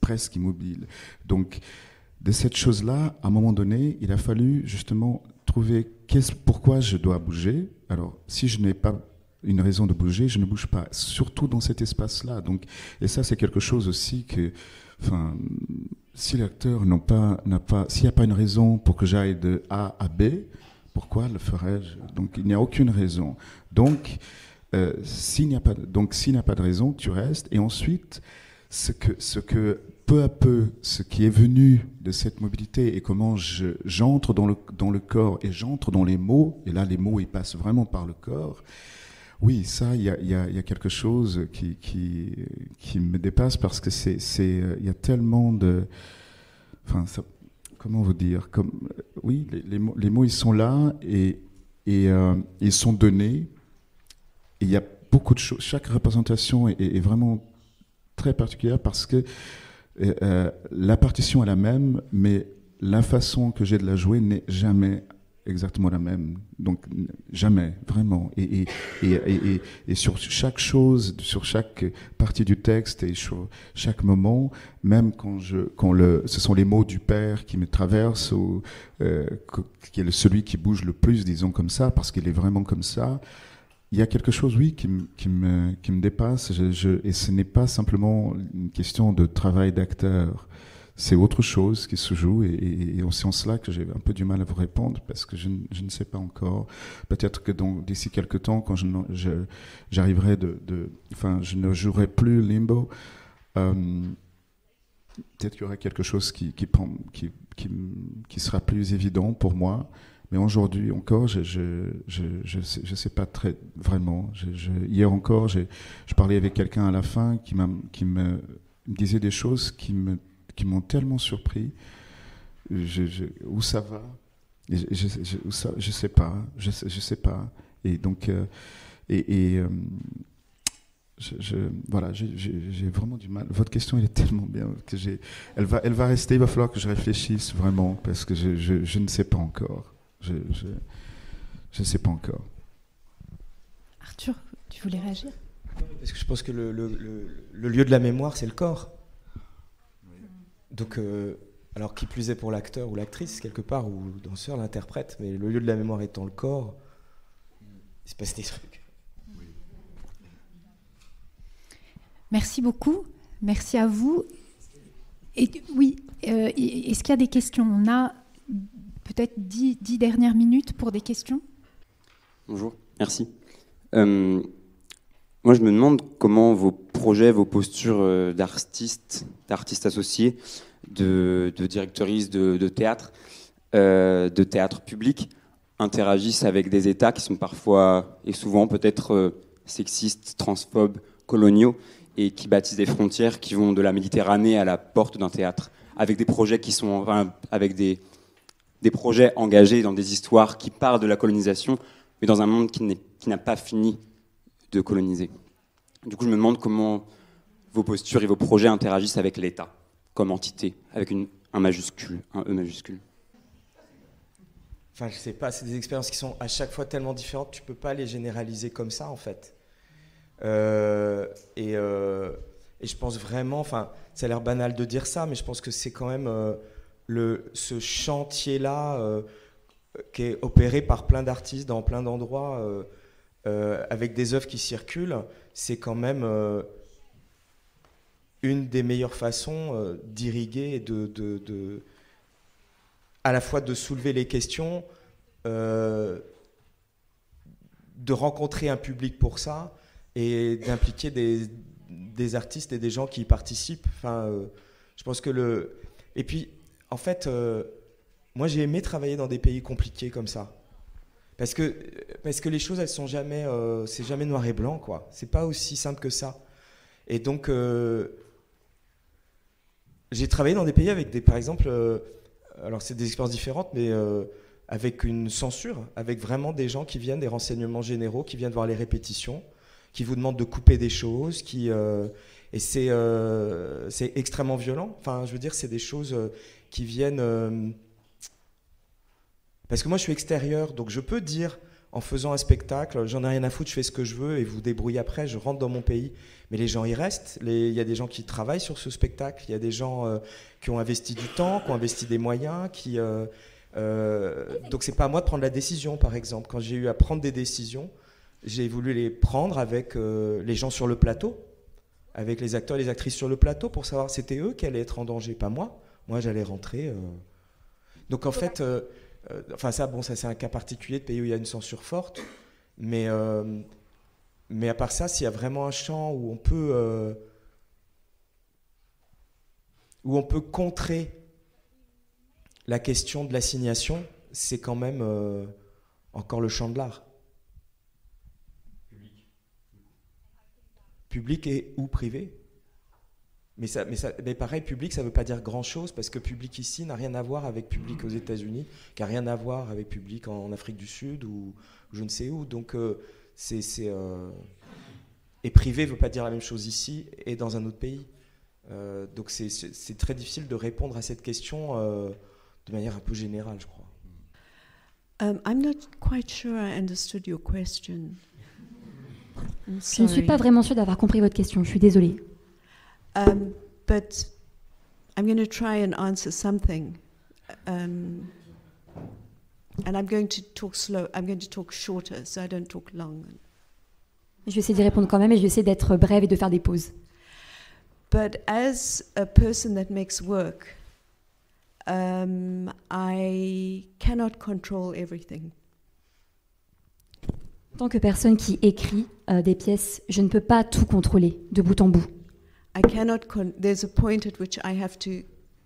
presque immobile. Donc, de cette chose-là, à un moment donné, il a fallu justement trouver pourquoi je dois bouger. Alors, si je n'ai pas une raison de bouger, je ne bouge pas, surtout dans cet espace-là. Donc, et ça, c'est quelque chose aussi que, si l'acteur s'il n'y a pas une raison pour que j'aille de A à B, pourquoi le ferais-je? Donc, il n'y a aucune raison. Donc, s'il n'y a pas de raison, tu restes. Et ensuite, ce que peu à peu, ce qui est venu de cette mobilité et comment j'entre dans le corps et j'entre dans les mots, et là, les mots, ils passent vraiment par le corps. Oui, ça, il y a quelque chose qui me dépasse parce que il y a tellement de, comment vous dire, oui, les mots ils sont là et ils sont donnés. Et il y a beaucoup de choses. Chaque représentation est vraiment très particulière parce que la partition est la même, mais la façon que j'ai de la jouer n'est jamais exactement la même. Donc, jamais, vraiment. Et sur chaque chose, sur chaque partie du texte et sur chaque moment, même quand ce sont les mots du père qui me traversent, ou qui est celui qui bouge le plus, disons comme ça, parce qu'il est vraiment comme ça, il y a quelque chose, oui, qui me dépasse. Et ce n'est pas simplement une question de travail d'acteur. C'est autre chose qui se joue, et c'est en cela que j'ai un peu du mal à vous répondre, parce que je ne sais pas encore. Peut-être que d'ici quelques temps, quand j'arriverai je ne jouerai plus Limbo, peut-être qu'il y aura quelque chose qui sera plus évident pour moi. Mais aujourd'hui encore, je sais pas très vraiment. Hier encore, je parlais avec quelqu'un à la fin qui me disait des choses qui m'ont tellement surpris. Où ça va? Je sais pas. Je sais pas. Et donc, voilà, j'ai vraiment du mal. Votre question, elle est tellement bien que elle va rester. Il va falloir que je réfléchisse vraiment, parce que je ne sais pas encore. Je ne sais pas encore. Arthur, tu voulais réagir? Parce que je pense que le lieu de la mémoire, c'est le corps. Donc, alors qui plus est pour l'acteur ou l'actrice, quelque part, ou le danseur, l'interprète, mais le lieu de la mémoire étant le corps, il se passe des trucs. Oui. Merci beaucoup, merci à vous. Et oui, est-ce qu'il y a des questions? On a peut-être 10 dernières minutes pour des questions. Bonjour, merci. Moi, je me demande comment vos projets, vos postures d'artistes associés, de directrices de théâtre public, interagissent avec des États qui sont parfois et souvent peut-être sexistes, transphobes, coloniaux, et qui bâtissent des frontières qui vont de la Méditerranée à la porte d'un théâtre, avec des projets qui sont, avec des projets engagés dans des histoires qui parlent de la colonisation, mais dans un monde qui n'a pas fini de coloniser. Du coup, je me demande comment vos postures et vos projets interagissent avec l'État comme entité, avec un majuscule, un E majuscule. Enfin, je sais pas, c'est des expériences qui sont à chaque fois tellement différentes, tu peux pas les généraliser comme ça, en fait. Et je pense vraiment, enfin, ça a l'air banal de dire ça, mais je pense que c'est quand même ce chantier-là qui est opéré par plein d'artistes dans plein d'endroits, avec des œuvres qui circulent, c'est quand même une des meilleures façons d'irriguer et à la fois de soulever les questions, de rencontrer un public pour ça et d'impliquer des artistes et des gens qui y participent. Enfin, je pense que et puis, en fait, moi j'ai aimé travailler dans des pays compliqués comme ça. Parce que les choses, elles sont jamais, c'est jamais noir et blanc, quoi. C'est pas aussi simple que ça. Et donc, j'ai travaillé dans des pays avec par exemple, alors c'est des expériences différentes, mais avec une censure, avec vraiment des gens qui viennent des renseignements généraux, qui viennent voir les répétitions, qui vous demandent de couper des choses, et c'est extrêmement violent. Enfin, je veux dire, c'est des choses qui viennent... Parce que moi, je suis extérieur, donc je peux dire, en faisant un spectacle, j'en ai rien à foutre, je fais ce que je veux et vous débrouillez après, je rentre dans mon pays. Mais les gens y restent, il y a des gens qui travaillent sur ce spectacle, il y a des gens qui ont investi du temps, qui ont investi des moyens, donc c'est pas à moi de prendre la décision, par exemple. Quand j'ai eu à prendre des décisions, j'ai voulu les prendre avec les gens sur le plateau, avec les acteurs et les actrices sur le plateau, pour savoir c'était eux qui allaient être en danger, pas moi. Moi, j'allais rentrer. Donc en fait... Enfin ça c'est un cas particulier de pays où il y a une censure forte, mais à part ça, s'il y a vraiment un champ où on peut contrer la question de l'assignation, c'est quand même encore le champ de l'art. Public et ou privé. Mais pareil, public, ça ne veut pas dire grand-chose, parce que public ici n'a rien à voir avec public aux États-Unis, qui n'a rien à voir avec public en Afrique du Sud ou je ne sais où. Donc, et privé ne veut pas dire la même chose ici et dans un autre pays. Donc, c'est très difficile de répondre à cette question de manière un peu générale, je crois. I'm not quite sure I understood your question. Je ne suis pas vraiment sûre d'avoir compris votre question, je suis désolée. But I'm going to try and answer something. And I'm going to talk slow. I'm going to talk shorter, so I don't talk long. Je vais essayer d'y répondre quand même et je vais essayer d'être brève et de faire des pauses. But as a person that makes work, I cannot control everything. En tant que personne qui écrit des pièces, je ne peux pas tout contrôler de bout en bout. I cannot. There's a point at which I have to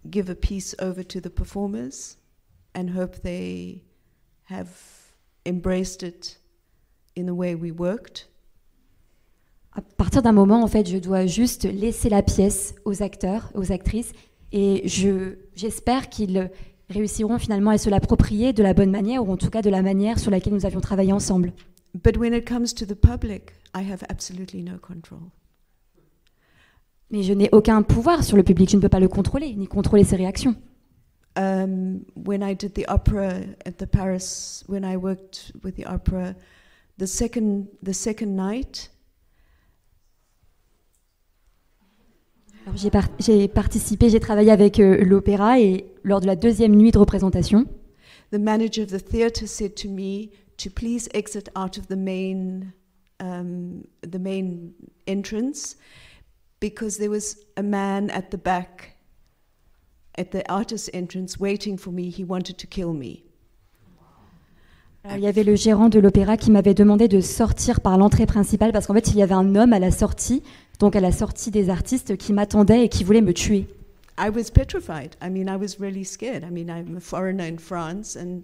give a piece over to the performers and hope they have embraced it in the way we worked. À partir d'un moment, en fait, je dois juste laisser la pièce aux acteurs, aux actrices, et j'espère qu'ils réussiront finalement à se l'approprier de la bonne manière, ou en tout cas de la manière sur laquelle nous avions travaillé ensemble. But when it comes to the public, I have absolutely no control. Mais je n'ai aucun pouvoir sur le public, je ne peux pas le contrôler, ni contrôler ses réactions. When I did the opera at the Paris, when I worked with the opera, the second night. Alors j'ai travaillé avec l'opéra et lors de la deuxième nuit de représentation, the manager of the theatre said to me to please exit out of the main entrance. Because there was a man at the back, at the artist's entrance, waiting for me. He wanted to kill me. Alors, il y avait le gérant de l'opéra qui m'avait demandé de sortir par l'entrée principale parce qu'en fait, il y avait un homme à la sortie, donc à la sortie des artistes, qui m'attendait et qui voulait me tuer. I was petrified. I mean, I was really scared. I mean, I'm a foreigner in France, and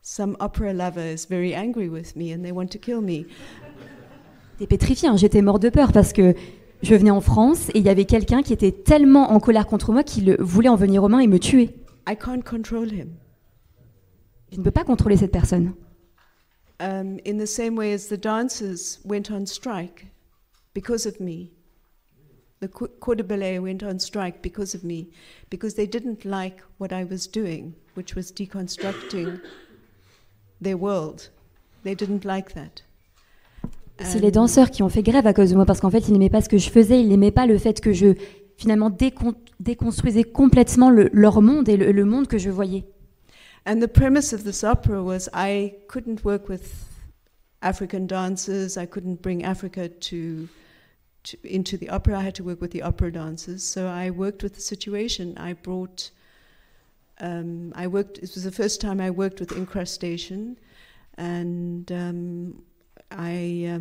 some opera lover is very angry with me, and they want to kill me. J'étais pétrifiée, hein. J'étais morte de peur parce que je venais en France et il y avait quelqu'un qui était tellement en colère contre moi qu'il voulait en venir aux mains et me tuer. I can't control him. Je ne peux pas contrôler cette personne. In the same way as the dancers went on strike because of me. The Corps de Ballet went on strike because of me, because they didn't like what I was doing, which was deconstructing their world. They didn't like that. C'est les danseurs qui ont fait grève à cause de moi, parce qu'en fait, ils n'aimaient pas ce que je faisais, ils n'aimaient pas le fait que je, finalement, déconstruisais complètement leur monde et le monde que je voyais. And the premise of this opera was I couldn't work with African dancers, I couldn't bring Africa into the opera, I had to work with the opera dancers, so I worked with the situation. It was the first time I worked with incrustation, and I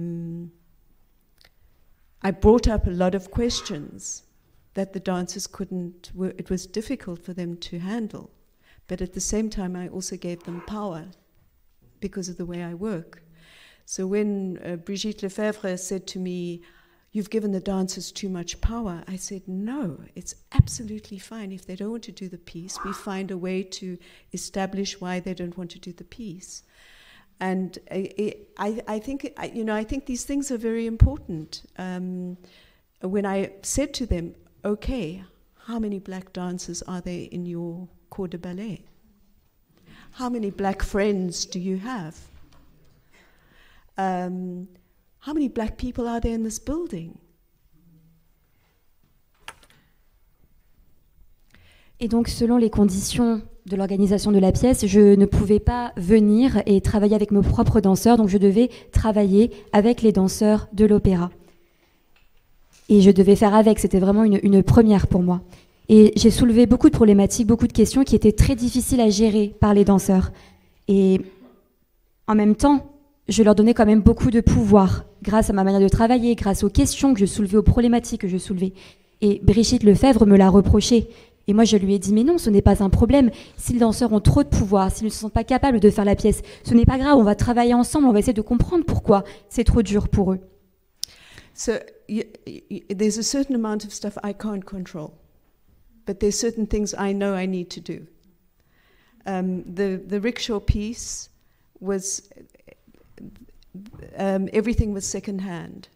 brought up a lot of questions that the dancers couldn't. It was difficult for them to handle, But at the same time, I also gave them power because of the way I work. So when Brigitte Lefebvre said to me, "You've given the dancers too much power," I said, "No, it's absolutely fine. If they don't want to do the piece, we find a way to establish why they don't want to do the piece." And I think these things are very important. When I said to them, "Okay, how many black dancers are there in your corps de ballet? How many black friends do you have? How many black people are there in this building?" Et donc, selon les conditions de l'organisation de la pièce, je ne pouvais pas venir et travailler avec mes propres danseurs, donc je devais travailler avec les danseurs de l'opéra. Et je devais faire avec, c'était vraiment une première pour moi. Et j'ai soulevé beaucoup de problématiques, beaucoup de questions qui étaient très difficiles à gérer par les danseurs. Et en même temps, je leur donnais quand même beaucoup de pouvoir, grâce à ma manière de travailler, grâce aux questions que je soulevais, aux problématiques que je soulevais. Et Brigitte Lefebvre me l'a reproché. Et moi, je lui ai dit, mais non, ce n'est pas un problème. Si les danseurs ont trop de pouvoir, s'ils ne se sentent pas capables de faire la pièce, ce n'est pas grave, on va travailler ensemble, on va essayer de comprendre pourquoi c'est trop dur pour eux. So there's a certain amount of stuff I can't control, but there's certain things I know I need to do. The rickshaw piece was, everything was second-hand.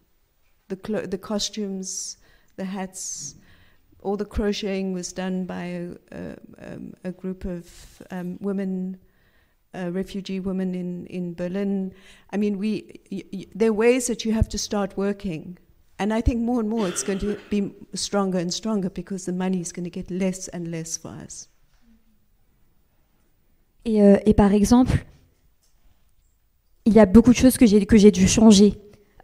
The costumes, the hats, all the crocheting was done by a group of women, refugee women in Berlin. I mean, there are ways that you have to start working. And I think more and more it's going to be stronger and stronger because the money is going to get less and less for us. Et par exemple, il y a beaucoup de choses que j'ai dû changer.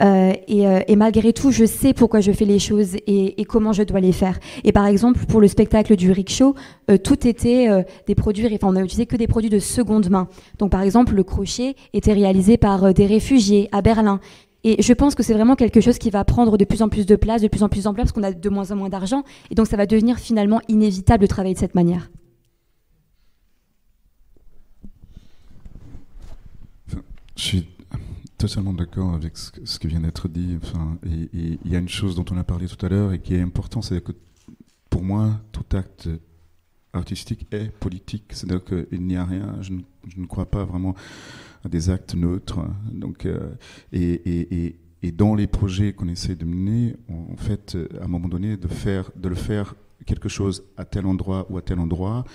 Et malgré tout, je sais pourquoi je fais les choses et comment je dois les faire. Et par exemple, pour le spectacle du rickshaw, tout était des produits, enfin on n'a utilisé que des produits de seconde main. Donc par exemple, le crochet était réalisé par des réfugiés à Berlin. Et je pense que c'est vraiment quelque chose qui va prendre de plus en plus de place, de plus en plus d'ampleur, parce qu'on a de moins en moins d'argent. Et donc ça va devenir finalement inévitable de travailler de cette manière. Je suis totalement d'accord avec ce qui vient d'être dit. Enfin, et il y a une chose dont on a parlé tout à l'heure et qui est importante, c'est que pour moi, tout acte artistique est politique. C'est-à-dire qu'il n'y a rien, je ne crois pas vraiment à des actes neutres. Donc, et dans les projets qu'on essaie de mener, en fait, à un moment donné, de le faire quelque chose à tel endroit ou à tel endroit,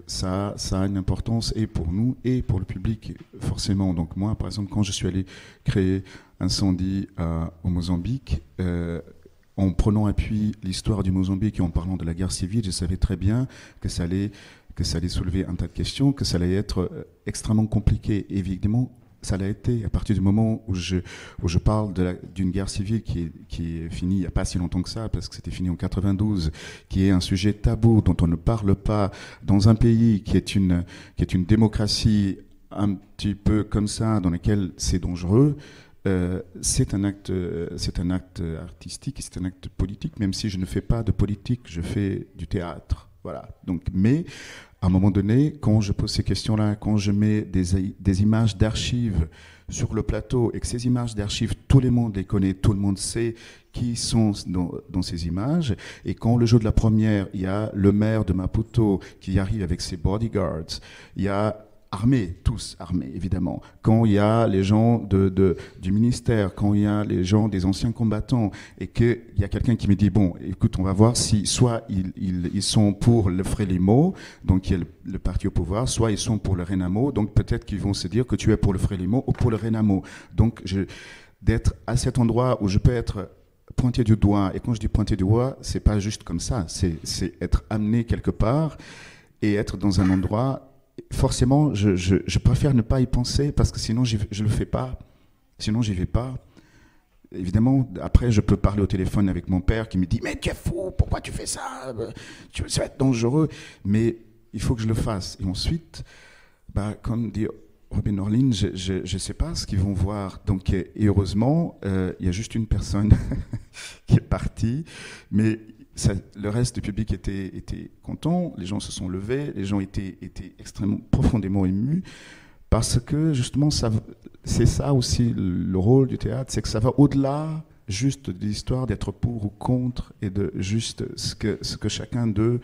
ça a une importance et pour nous et pour le public forcément. Donc moi par exemple quand je suis allé créer Incendie au Mozambique, en prenant appui l'histoire du Mozambique et en parlant de la guerre civile, je savais très bien que ça allait soulever un tas de questions, que ça allait être extrêmement compliqué. Et évidemment ça l'a été à partir du moment où je parle d'une guerre civile qui est finie il n'y a pas si longtemps que ça, parce que c'était fini en 92, qui est un sujet tabou dont on ne parle pas dans un pays qui est une démocratie un petit peu comme ça, dans lequel c'est dangereux. C'est un acte artistique et c'est un acte politique, même si je ne fais pas de politique, je fais du théâtre. Voilà. Donc, mais à un moment donné, quand je pose ces questions-là, quand je mets des images d'archives sur le plateau et que ces images d'archives, tout le monde les connaît, tout le monde sait qui sont dans ces images, et quand le jour de la première, il y a le maire de Maputo qui arrive avec ses bodyguards, il y a tous armés évidemment, quand il y a les gens du ministère, quand il y a les gens des anciens combattants, et qu'il y a quelqu'un qui me dit bon écoute, on va voir si soit ils sont pour le Frélimo, donc qui est le parti au pouvoir, soit ils sont pour le Renamo, donc peut-être qu'ils vont se dire que tu es pour le Frélimo ou pour le Renamo. Donc d'être à cet endroit où je peux être pointé du doigt, et quand je dis pointé du doigt, c'est pas juste comme ça, c'est être amené quelque part et être dans un endroit. Forcément, je préfère ne pas y penser parce que sinon je le fais pas. Sinon, j'y vais pas. Évidemment, après, je peux parler au téléphone avec mon père qui me dit « Mais tu es fou, pourquoi tu fais ça? Ça va être dangereux. » Mais il faut que je le fasse. Et ensuite, comme dit Robin Orlin, je sais pas ce qu'ils vont voir. Donc, et heureusement, il y a juste une personne qui est partie. Mais le reste du public était content, les gens se sont levés, les gens étaient extrêmement, profondément émus, parce que justement, c'est ça aussi le rôle du théâtre, c'est que ça va au-delà juste de l'histoire d'être pour ou contre, et de juste ce que chacun d'eux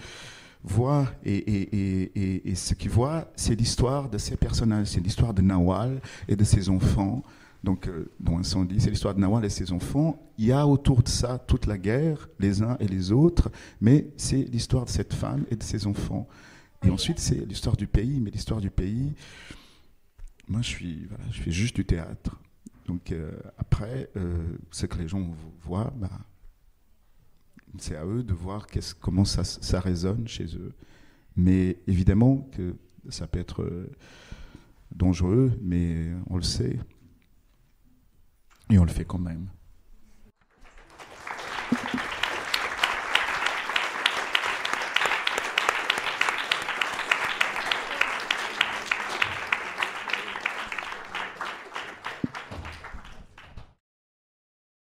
voit, et ce qu'il voit, c'est l'histoire de ces personnages, c'est l'histoire de Nawal et de ses enfants, donc dont Incendie, c'est l'histoire de Nawal et ses enfants. Il y a autour de ça toute la guerre, les uns et les autres, mais c'est l'histoire de cette femme et de ses enfants. Et ensuite, c'est l'histoire du pays, mais l'histoire du pays, moi je fais juste du théâtre. Donc après, ce que les gens voient, c'est à eux de voir comment ça résonne chez eux. Mais évidemment que ça peut être dangereux, mais on le sait. Et on le fait quand même.